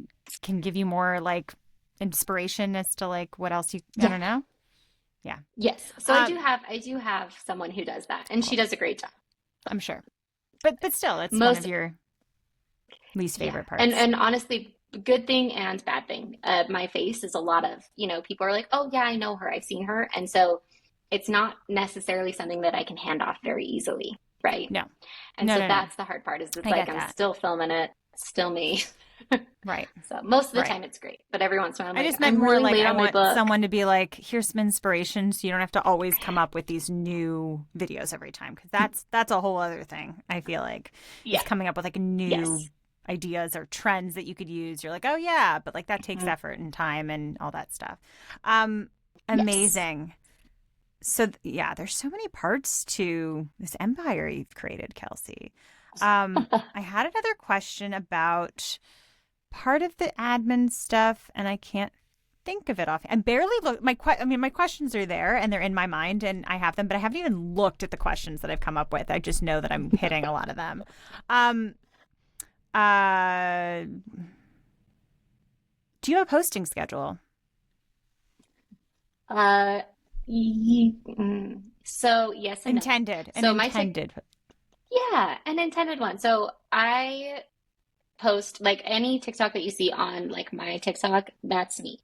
give you more inspiration as to what else I Yeah. don't know? Yeah. Yes. So Um, I do have someone who does that, and she cool. does a great job. I'm sure. But still, it's one of Most, your least yeah. favorite And parts. and honestly, good thing and bad thing. My face is a lot of, people are like, "Oh yeah, I know her. I've seen her." And so it's not necessarily something that I can hand off very easily, right? No. And No, so no, no. that's the hard part is it's I like get I'm that. still filming it, still me. Right. So most of the Right. time it's great, but every once in a while I'm I like, just meant I'm more really late I on my want book. someone to be like, here's some inspiration so you don't have to always come up with these new videos every time. Because that's a whole other thing, I feel like, is Yeah. coming up with new Yes. ideas or trends that you could use. You're like, oh yeah, but that takes Mhm. effort and time and all that stuff. Yes. Amazing. So yeah, there's so many parts to this empire you've created, Kelsey. I had another question about part of the admin stuff, and I can't think of it off. I barely look. My questions are there, and they're in my mind, and I have them, but I haven't even looked at the questions that I've come up with. I just know that I'm hitting a lot of them. Um, uh, do you have a posting schedule? Uh, so yes and no. An So my tick, intended. yeah, an intended one. So I post like any TikTok that you see on like my TikTok, that's me.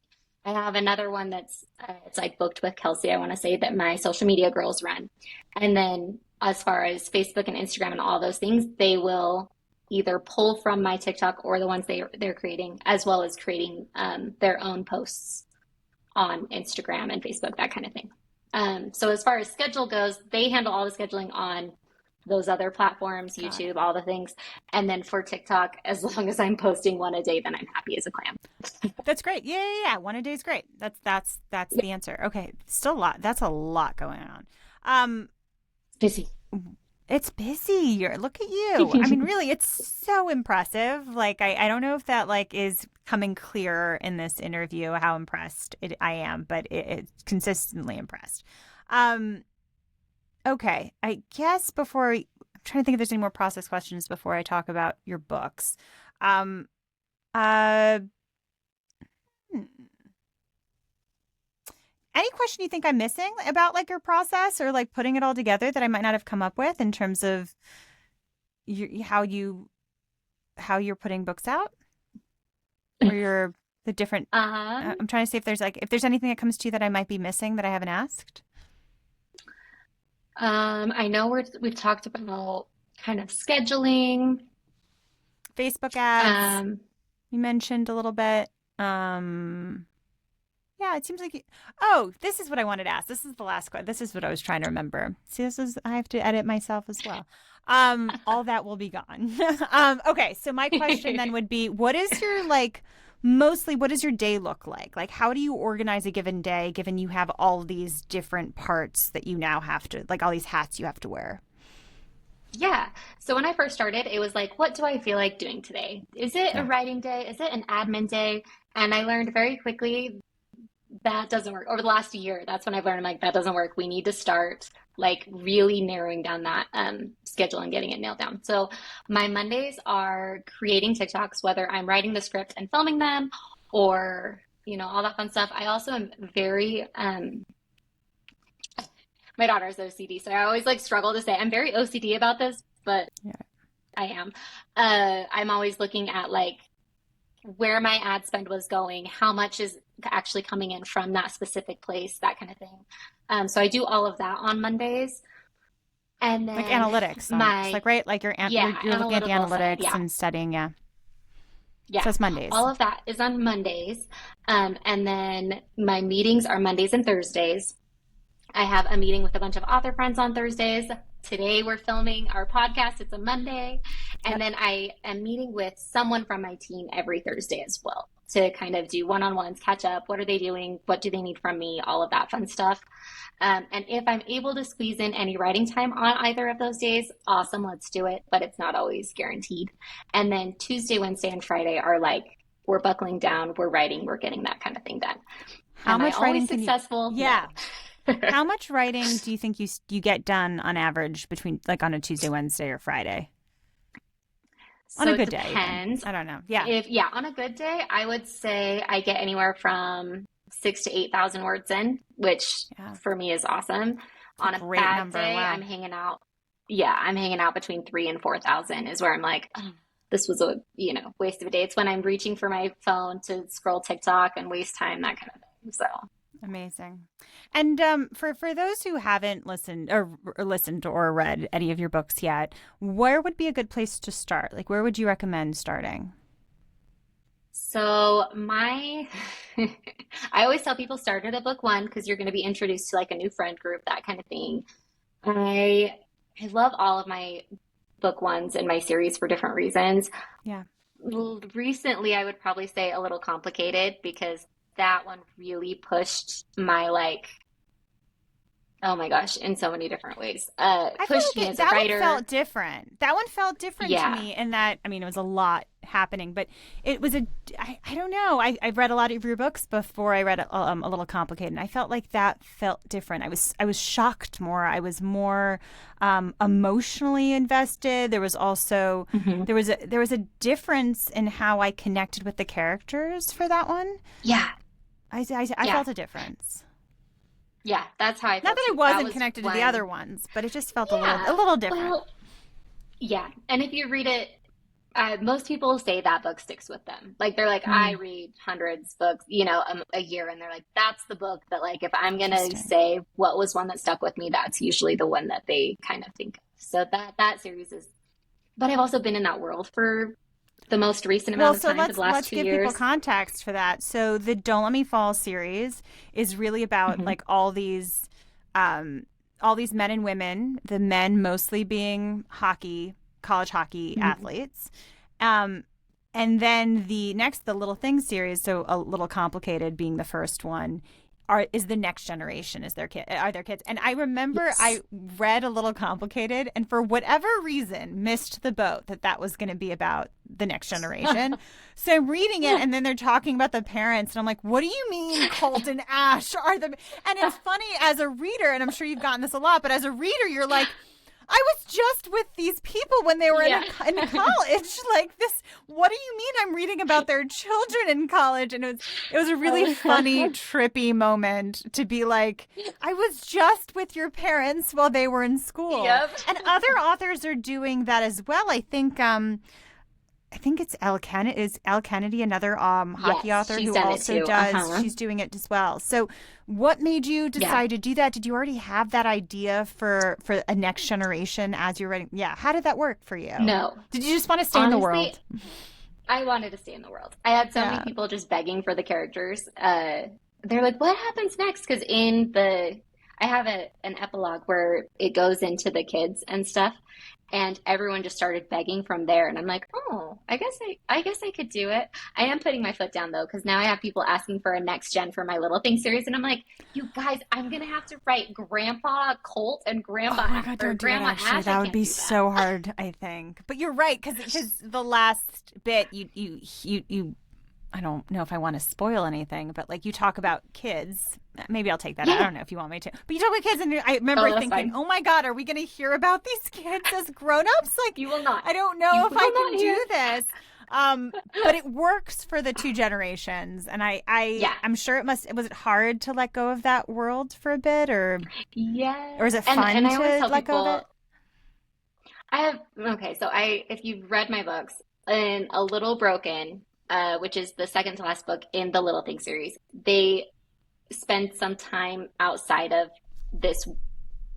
I have another one that's it's like booked with Kelsey, I want to say that my social media girls run. And then as far as Facebook and Instagram and all those things, they will either pull from my TikTok or the ones they're creating, as well as creating their own posts on Instagram and Facebook, that kind of thing. So as far as schedule goes, they handle all the scheduling on those other platforms, Got it. YouTube, all the things. And then for TikTok, as long as I'm posting one a day, then I'm happy as a clam. That's great. Yeah, yeah, yeah. One a day is great. That's the answer. Okay, still a lot. That's a lot going on. Um, Busy. it's busy. Look at you. I mean, really, it's so impressive. I don't know if that is coming clear in this interview how impressed I am, but it's consistently impressed. Um, okay, I guess I'm trying to think if there's any more process questions before I talk about your books. Um, uh, hmm. Any question you think I'm missing about your process or putting it all together that I might not have come up with in terms of how you're putting books out or the different Um, I'm trying to see if there's anything that comes to you that I might be missing that I haven't asked. I know we've talked about kind of scheduling. Facebook ads. Um, you mentioned a little bit. Yeah, it seems like oh, this is what I wanted to ask. This is the last question. This is what I was trying to remember. See, I have to edit myself as well. All that will be gone. Okay, so my question then would be, what is your mostly what does your day look like? Like, how do you organize a given day, given you have all these different parts that you now have to, like all these hats you have to wear? Yeah. So when I first started, it was like, what do I feel like doing today? Is it a Yeah. writing day? Is it an admin day? And I learned very quickly that doesn't work. Over the last year, that's when I've learned I'm like, that doesn't work. We need to start like really narrowing down that schedule and getting it nailed down. So my Mondays are creating TikToks, whether I'm writing the script and filming them or, all that fun stuff. I also am very my daughter's OCD, so I always like struggle to say I'm very OCD about this, but Yeah. I am. I'm always looking at like where my ad spend was going, how much is actually coming in from that specific place, that kind of thing. So I do all of that on Mondays. And Like then analytics almost. my, Like, right? Like yeah, you're looking at the analytical side. analytics Yeah. and studying, yeah. Yeah. So it's Mondays. All of that is on Mondays. And then my meetings are Mondays and Thursdays. I have a meeting with a bunch of author friends on Thursdays. Today we're filming our podcast. It's a Monday. Yep. And then I am meeting with someone from my team every Thursday as well to kind of do one-on-ones, catch up. What are they doing? What do they need from me? All of that fun stuff. And if I'm able to squeeze in any writing time on either of those days, awesome, let's do it. But it's not always guaranteed. And then Tuesday, Wednesday, and Friday are like, we're buckling down, we're writing, we're getting that kind of thing done. How Am I much writing always can you? successful? Yeah. No. How much writing do you think you get done on average between like on a Tuesday, Wednesday, or Friday? On So a it good day, even. depends. I don't know. Yeah. On a good day, I would say I get anywhere from 6 to 8,000 words in, which Yeah. for me is awesome. On a Great bad number. day, Wow. I'm hanging out. Yeah, I'm hanging out between 3 and 4,000 is where I'm like, "Ugh, this was a, waste of a day. It's when I'm reaching for my phone to scroll TikTok and waste time, that kind of thing. So. Amazing. And for those who haven't listened or read any of your books yet, where would be a good place to start? Like, where would you recommend starting? So I always tell people start at a book one because you're going to be introduced to like a new friend group, that kind of thing. I I love all of my book ones in my series for different reasons. Yeah. Recently, I would probably say a little complicated because that one really pushed my like, oh my gosh, in so many different ways. I feel Pushed like me as a that one writer. felt different. That one felt different to Yeah. me in that, I mean, it was a lot happening, but it was I don't know. I've read a lot of your books before I read a little complicated, and I felt like that felt different. I was shocked more. I was more emotionally invested. There was also hmm there was a difference in how I connected with the characters for that one. Yeah. I Yeah. felt a difference. Yeah. That's how I Not felt that I too. That wasn't was connected to the when, other ones, but it just felt yeah. a little different. Well, yeah. And if you read it, most people say that book sticks with them. Like they're like, I Hmm. read hundreds books, a year, and they're like, that's the book that like if I'm gonna Interesting. say what was one that stuck with me, that's usually the one that they kind of think of. So that series is. But I've also been in that world for the most recent Well, amount of so time, for the last let's two give people years. context for that. So the Don't Let Me Fall series is really about hmm like all these men and women, the men mostly being college hockey hmm athletes. Um, and then the Little Things series, so A Little Complicated being the first one, is the next generation, are their kids. And I remember I Yes. read A Little Complicated and for whatever reason missed the boat that was going to be about the next generation. So I'm reading it and then they're talking about the parents and I'm like, what do you mean Colt and Ash are the and it's funny as a reader, and I'm sure you've gotten this a lot, but as a reader you're like, I was just with these people when they were Yeah. in college. Like this, what do you mean I'm reading about their children in college? And it was a really funny, trippy moment to be like, I was just with your parents while they were in school. Yep. And other authors are doing that as well. I think it's Elle Kennedy, another hockey Yes, author she's who done it also too. does. Uh-huh. She's doing it as well. So, what made you Yeah. decide to do that? Did you already have that idea for a next generation as you're writing? Yeah, how did that work for you? No. Did you just want to stay in the Honestly, world? I wanted to stay in the world. I had so many Yeah. people just begging for the characters. They're like, "What happens next?" Because I have an epilogue where it goes into the kids and stuff, and everyone just started begging from there. And I'm like, "Oh, I guess I could do it." I am putting my foot down though, because now I have people asking for a next gen for my Little Thing series, and I'm like, "You guys, I'm gonna have to write Grandpa Colt and Oh my God, Or don't do it Grandma actually. Ash. I That would can't be do that." so hard, I think. But you're right, because the last bit you I don't know if I want to spoil anything, but like you talk about kids. Maybe I'll take that out. I Yeah. don't know if you want me to. But you talk about kids, and I Oh, remember that's thinking, fine. "Oh my God, are we going to hear about these kids as grown-ups?" Like, You will not. I don't You know if I will can not hear. do this. But it works for the two generations, and Yeah. I'm sure it must. Was it hard to let go of that world for a bit, or Yes. is it And fun I always to tell let go of people, it? I have, okay, so if you've read my books, in A Little Broken, which is the second to last book in the Little Thing series, they spend some time outside of this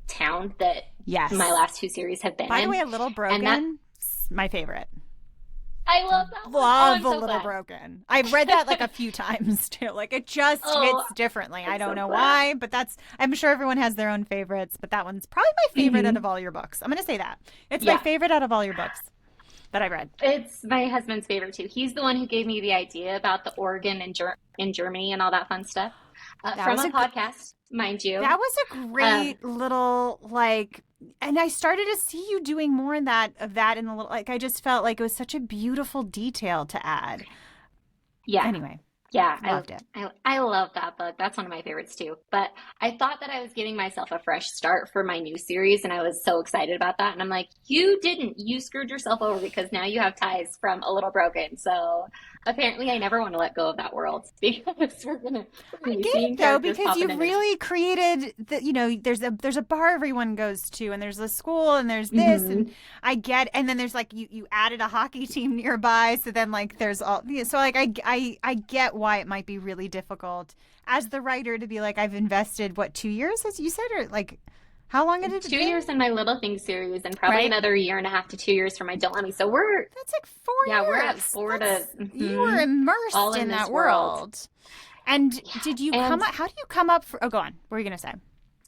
town that my Yes. last two series have been By the way, in. A Little And that, Broken, my favorite. I love that one. Oh, Love I'm A so Little glad. Broken. I've read that like a few times too. Like it just Oh, hits differently. I I'm don't so know glad. why, but I'm sure everyone has their own favorites, but that one's probably my favorite out of Hmm. all your books. I'm going to say that. It's my Yeah. favorite out of all your books that I read. It's my husband's favorite too. He's the one who gave me the idea about the organ in Germany and all that fun stuff, That from was a a podcast, mind you. that was a Um, great little like, and I started to see you doing more in that of that in the little like I just felt like it was such a beautiful detail to add. yeah, Anyway, yeah, loved it. I love that book. That's one of my favorites too. But I thought that I was giving myself a fresh start for my new series, and I was so excited about that. And I'm like, you didn't. You screwed yourself over because now you have ties from A Little Broken. So apparently, I never want to let go of that world because we're I gonna be get it seeing though characters because popping you've in and out. really created the there's a bar everyone goes to and there's a school and there's this and Hmm. and then there's like you added a hockey team nearby so then like there's all so like I get why it might be really difficult as the writer to be like I've invested what 2 years as you said or like how long had it Two been, years in my Little Things series, and probably right? another year and a half to 2 years for my Don't Let Me. So That's like yeah, we're at 4 years. four to, That's you were all immersed in in that this world. world. And Yeah. did you come And up? How do you come up for? Oh, go on. What were you gonna say?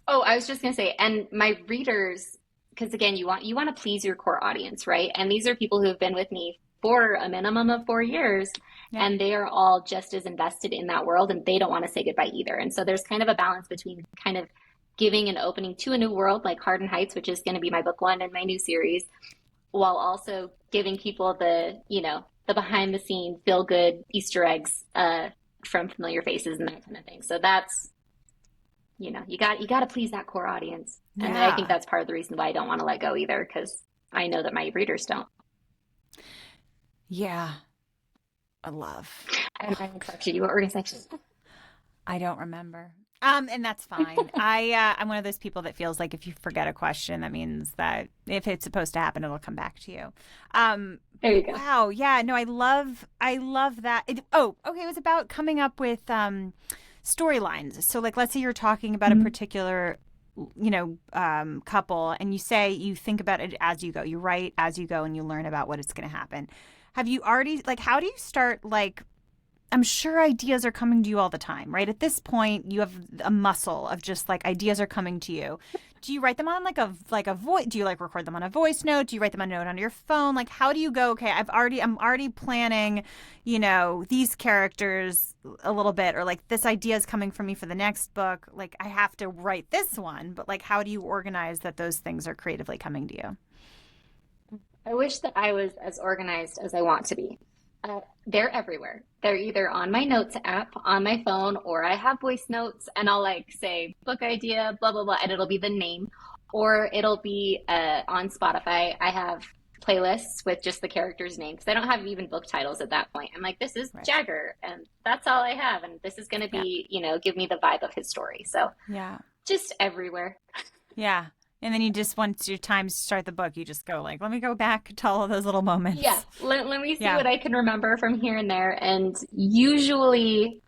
oh, I was just gonna say, and my readers, because again, you want to please your core audience, right? And these are people who have been with me for a minimum of 4 years, Yeah. and they are all just as invested in that world, and they don't want to say goodbye either. And so there's kind of a balance between kind of giving an opening to a new world like Hardin Heights, which is going to be my book one in my new series, while also giving people the behind the scene feel good Easter eggs from familiar faces and that kind of thing. So that's you got to please that core audience, and I think Yeah. that's part of the reason why I don't want to let go either, because I know that my readers don't. Yeah. I love. And I interrupted you. What were you going to say? I don't remember. And that's fine. I'm one of those people that feels like if you forget a question, that means that if it's supposed to happen, it'll come back to you. There you go. Wow. Yeah. No, I love that. Oh, okay. It was about coming up with storylines. So, like, let's say you're talking about a Mhm. particular, couple, and you think about it as you go. You write as you go, and you learn about what is going to happen. Have you already like? How do you start like? I'm sure ideas are coming to you all the time, right? At this point, you have a muscle of just like ideas are coming to you. Do you write them on like a voice? Do you like record them on a voice note? Do you write them on a note on your phone? Like, how do you go? Okay, I'm already planning, these characters a little bit, or like this idea is coming from me for the next book. Like, I have to write this one, but like, how do you organize that those things are creatively coming to you? I wish that I was as organized as I want to be. They're everywhere. They're either on my notes app on my phone, or I have voice notes and I'll like say book idea, blah, blah, blah, and it'll be the name, or it'll be on Spotify. I have playlists with just the character's name because I don't have even book titles at that point. I'm like, this is Right. Jagger, and that's all I have. And this is going to Yeah. be, give me the vibe of his story. So Yeah. just everywhere. Yeah. And then you just, once your time to start the book, you just go like, let me go back to all of those little moments. Yeah, let me see Yeah. what I can remember from here and there. And usually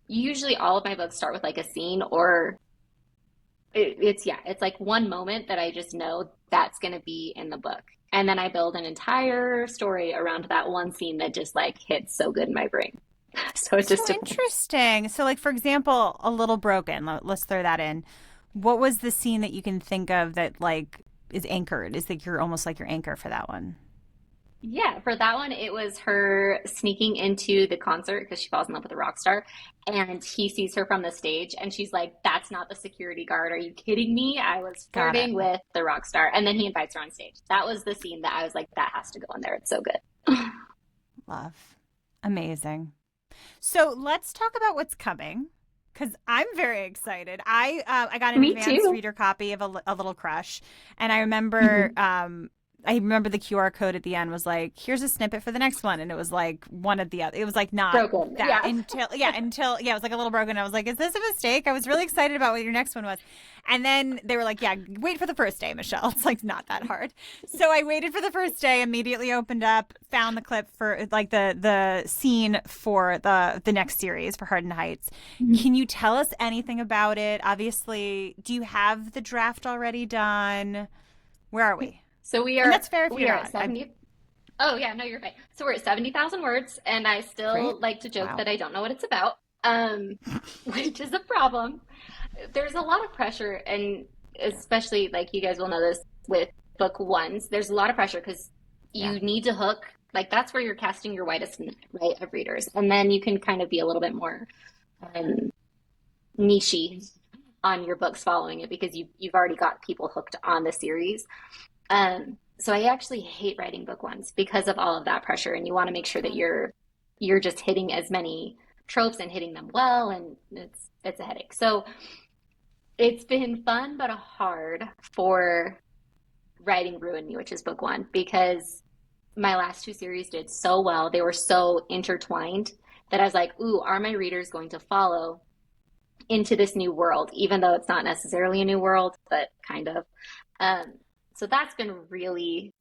all of my books start with like a scene, or it's like one moment that I just know that's going to be in the book. And then I build an entire story around that one scene that just like hits so good in my brain. So it So just depends. interesting. So, like, for example, A Little Broken, let's throw that in. What was the scene that you can think of that, like, is anchored? Is like you're almost like your anchor for that one? Yeah, for that one, it was her sneaking into the concert because she falls in love with a rock star. And he sees her from the stage, and she's like, "That's not the security guard. Are you kidding me? I was Got it. flirting with the rock star." And then he invites her on stage. That was the scene that I was like, that has to go in there. It's so good. Love. Amazing. So let's talk about what's coming because I'm very excited. I got an Me advanced too. reader copy of A Little Crush, and I remember the QR code at the end was like, "Here's a snippet for the next one," and it was like one of the other. It was like not Broken. that Yeah. until it was like a little broken. I was like, "Is this a mistake?" I was really excited about what your next one was, and then they were like, "Yeah, wait for the first day, Michelle. It's like not that hard." So I waited for the first day, immediately opened up, found the clip for like the scene for the next series for Hardin Heights. Can you tell us anything about it? Obviously, do you have the draft already done? Where are we? So we And are that's fair if we you're are at not. 70. Oh yeah, no, you're fine. So we're at 70,000 words, and I Great. still like to joke Wow. that I don't know what it's about, which is a problem. There's a lot of pressure, and especially like you guys will know this with book ones, there's a lot of pressure because Yeah. you need to hook. Like that's where you're casting your widest net, right, of readers, and then you can kind of be a little bit more um, niche on your books following it because you've already got people hooked on the series. So I actually hate writing book ones because of all of that pressure, and you want to make sure that you're just hitting as many tropes and hitting them well, and it's a headache. So it's been fun but hard for writing Ruin Me, which is book one, because my last two series did so well. They were so intertwined that I was like, ooh, are my readers going to follow into this new world, even though it's not necessarily a new world, but kind of. Um, so that's been really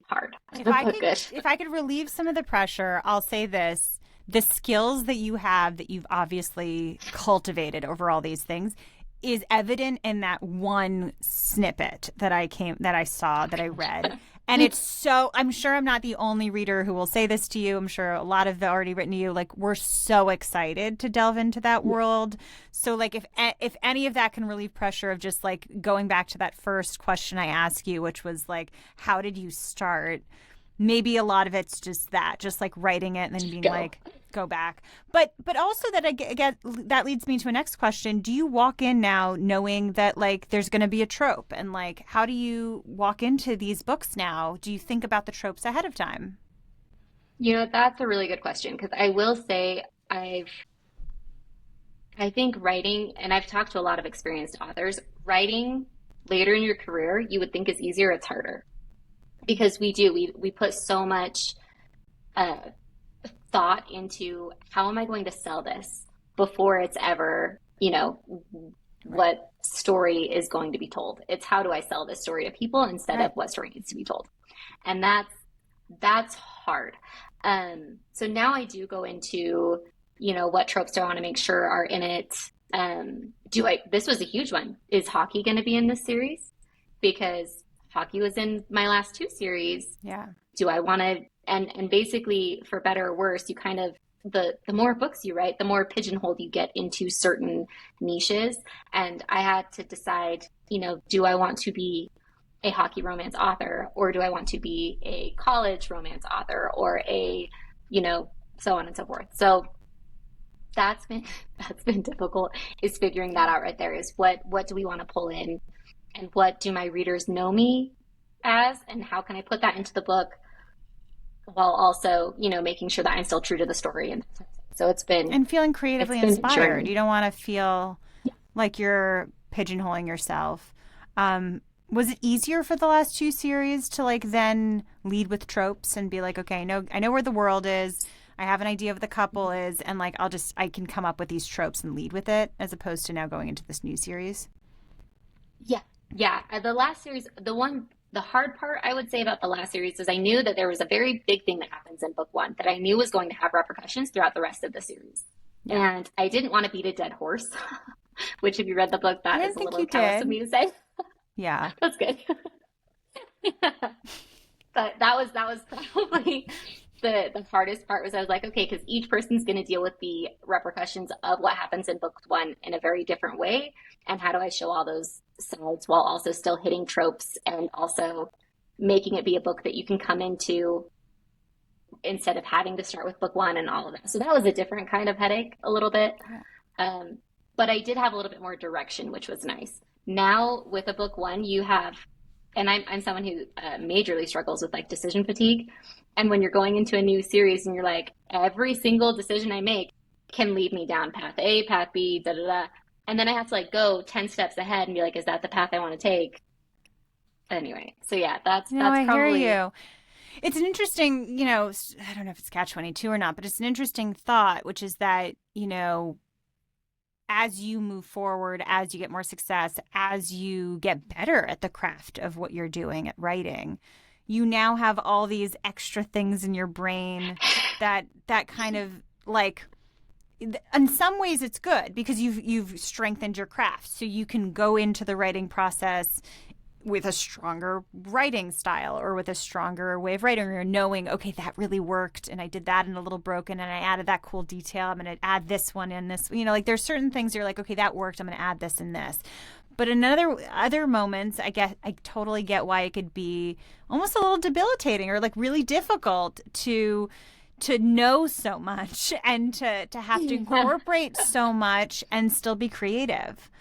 hard, but good. If I could relieve some of the pressure, I'll say this. The skills that you have that you've obviously cultivated over all these things is evident in that one snippet that I saw that I read. And it's so I'm sure I'm not the only reader who will say this to you. I'm sure a lot of the already written to you. Like we're so excited to delve into that world. So like if any of that can relieve pressure of just like going back to that first question I asked you, which was like, how did you start? Maybe a lot of it's just that, just like writing it and then being Go. like, go back. But also that I get that leads me to a next question. Do you walk in now knowing that like there's going to be a trope, and like how do you walk into these books now? Do you think about the tropes ahead of time? You know, that's a really good question because I will say I think writing, and I've talked to a lot of experienced authors, writing later in your career, you would think is easier, it's harder because we put so much uh, thought into how am I going to sell this before it's ever, Right. what story is going to be told. It's how do I sell this story to people instead of Right. what story needs to be told. And that's hard. So now I do go into, what tropes do I want to make sure are in it? This was a huge one. Is hockey going to be in this series? Because hockey was in my last two series. Yeah. Do I want to, and basically for better or worse, you kind of, the more books you write, the more pigeonholed you get into certain niches. And I had to decide, do I want to be a hockey romance author, or do I want to be a college romance author, or so on and so forth. So that's been that's been difficult, is figuring that out right there, is what do we want to pull in, and what do my readers know me as, and how can I put that into the book while also, making sure that I'm still true to the story. And so And feeling it's creatively been a inspired. journey. You don't want to feel like you're pigeonholing yourself. Was it easier for the last two series to like then lead with tropes and be like, okay, I know where the world is. I have an idea of what the couple is, and like I can come up with these tropes and lead with it, as opposed to now going into this new series. Yeah, yeah. The last series, the hard part I would say about the last series is I knew that there was a very big thing that happens in book one that I knew was going to have repercussions throughout the rest of the series. Yeah. And I didn't want to beat a dead horse, which if you read the book, I that didn't is a think little you callous did. of me to say. Yeah. That's good. But that was probably the hardest part was I was like, okay, because each person's going to deal with the repercussions of what happens in book one in a very different way. And how do I show all those sides while also still hitting tropes and also making it be a book that you can come into instead of having to start with book one and all of that. So that was a different kind of headache a little bit. But I did have a little bit more direction, which was nice. Now with a book one, you have, and I'm someone who majorly struggles with like decision fatigue. And when you're going into a new series and you're like, every single decision I make can lead me down path A, path B, da da da. And then I have to like go 10 steps ahead and be like, is that the path I want to take? Anyway, so yeah, that's I probably. hear you. It's an interesting, I don't know if it's catch-22 or not, but it's an interesting thought, which is that, as you move forward, as you get more success, as you get better at the craft of what you're doing at writing, you now have all these extra things in your brain that kind of like, in some ways it's good because you've strengthened your craft. So you can go into the writing process with a stronger writing style or with a stronger way of writing, or knowing, okay, that really worked and I did that in a little broken and I added that cool detail. I'm going to add this one in this, like there's certain things you're like, okay, that worked. I'm going to add this and this. But in other moments, I totally get why it could be almost a little debilitating or like really difficult to know so much and to have to incorporate so much and still be creative.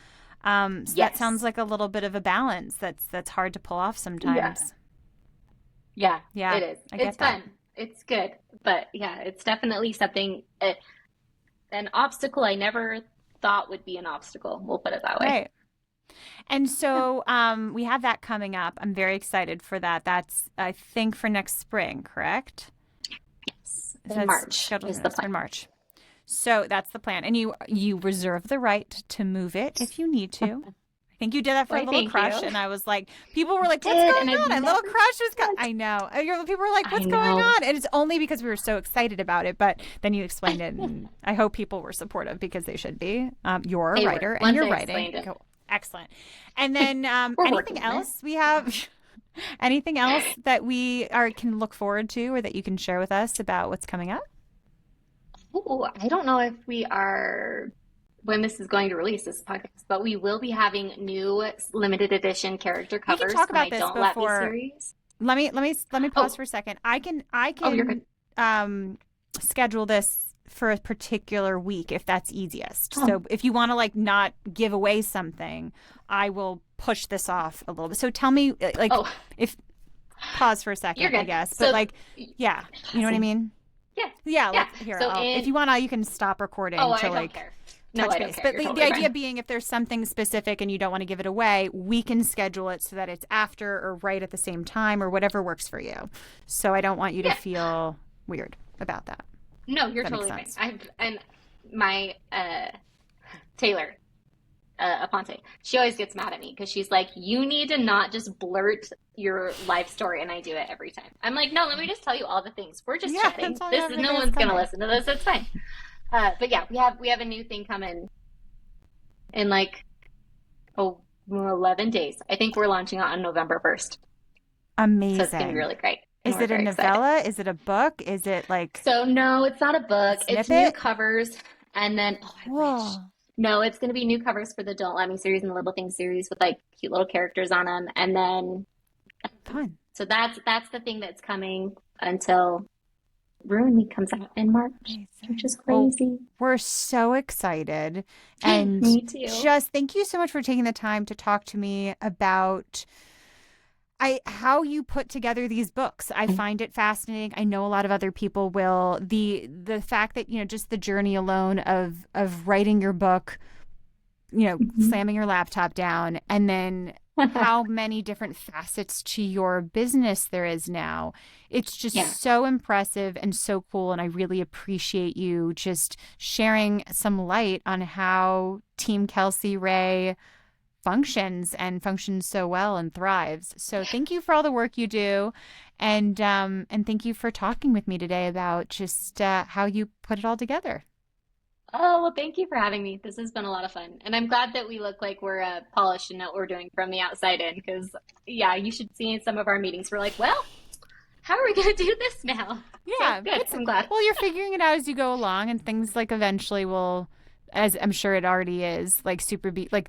So that sounds like a little bit of a balance that's hard to pull off sometimes. Yeah, Yeah, it is. I get It's that. fun. It's good. But yeah, it's definitely something, an obstacle I never thought would be an obstacle. We'll put it that way. Right. And so we have that coming up. I'm very excited for that. That's, I think, for next spring, correct? Yes. That's In March scheduled is the in plan. March. So that's the plan. And you reserve the right to move it if you need to. I think you did that for Why, a little thank crush, you. and I was like, people were like, "What's Did, going and I've on?" A never little crush was, done. I know. People were like, I "What's going know. on?" And it's only because we were so excited about it. But then you explained it, and I hope people were supportive because they should be. You're a They writer, were. and Once you're I writing. explained it. Cool. Excellent. And then We're anything working on it. else we have? Anything else that we can look forward to, or that you can share with us about what's coming up? Oh, I don't know if we are when this is going to release this podcast, but we will be having new limited edition character We can covers talk for my about this Don't Let Me before. series. Let me pause Oh, for a second. I can you're good. schedule this for a particular week if that's easiest. Oh, So if you want to like not give away something, I will push this off a little bit. So tell me like oh, if pause for a you're second, I good. guess. But So, like yeah, you know what I mean? yeah, Yeah, yeah. let's here. So If in, you want to, you can stop recording oh, I to don't like care. No, touch I don't base. care. But You're the totally idea fine. being if there's something specific and you don't want to give it away, we can schedule it so that it's after or right at the same time or whatever works for you. So I don't want you to Yeah. feel weird about that. No, you're That makes totally fine. sense. And my Taylor Aponte, she always gets mad at me because she's like, you need to not just blurt your life story, and I do it every time. I'm like, no, let me just tell you all the things. We're just Yeah, chatting. that's all This is no everything that's one's gonna coming. listen to this. It's fine. But yeah, we have a new thing coming in like 11 days. I think we're launching it on November 1st. So it's gonna be Amazing. really great. And Is we're it a very excited. novella? Is it a book? Is it like So no, it's not a a book. It's new snippet? covers. And then, oh, I wish. Whoa, No, it's going to be new covers for the Don't Let Me series and the Little Things series with like cute little characters on them. And then, fun. so that's the thing that's coming until Ruin Me comes out in March, which Amazing. is Well, crazy. we're so excited. And Me too. just thank you so much for taking the time to talk to me about how you put together these books. I find it fascinating. I know a lot of other people will. The fact that, just the journey alone of writing your book, Mhm. slamming your laptop down, and then how many different facets to your business there is now. It's just Yeah. so impressive and so cool. And I really appreciate you just sharing some light on how Team KELSIE RAE functions so well and thrives. So thank you for all the work you do. And thank you for talking with me today about just how you put it all together. Oh, well, thank you for having me. This has been a lot of fun. And I'm glad that we look like we're polished and know what we're doing from the outside in. Because, yeah, you should see in some of our meetings. We're like, well, how are we going to do this now? Yeah, So good. I'm glad. well, you're figuring it out as you go along, and things like eventually will, as I'm sure it already is, like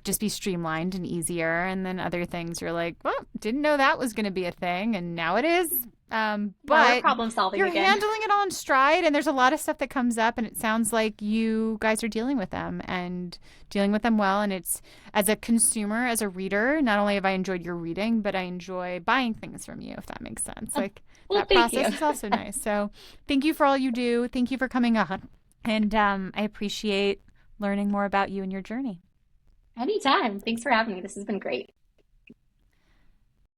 just be streamlined and easier. And then other things you're like, well, didn't know that was going to be a thing, and now it is. Now we're But problem solving you're again. handling it all in stride, and there's a lot of stuff that comes up, and it sounds like you guys are dealing with them and dealing with them well. And it's, as a consumer, as a reader, not only have I enjoyed your reading, but I enjoy buying things from you, if that makes sense. Like Well, that thank process you. is also nice. So thank you for all you do. Thank you for coming on, and I appreciate learning more about you and your journey. Anytime. Thanks for having me. This has been great.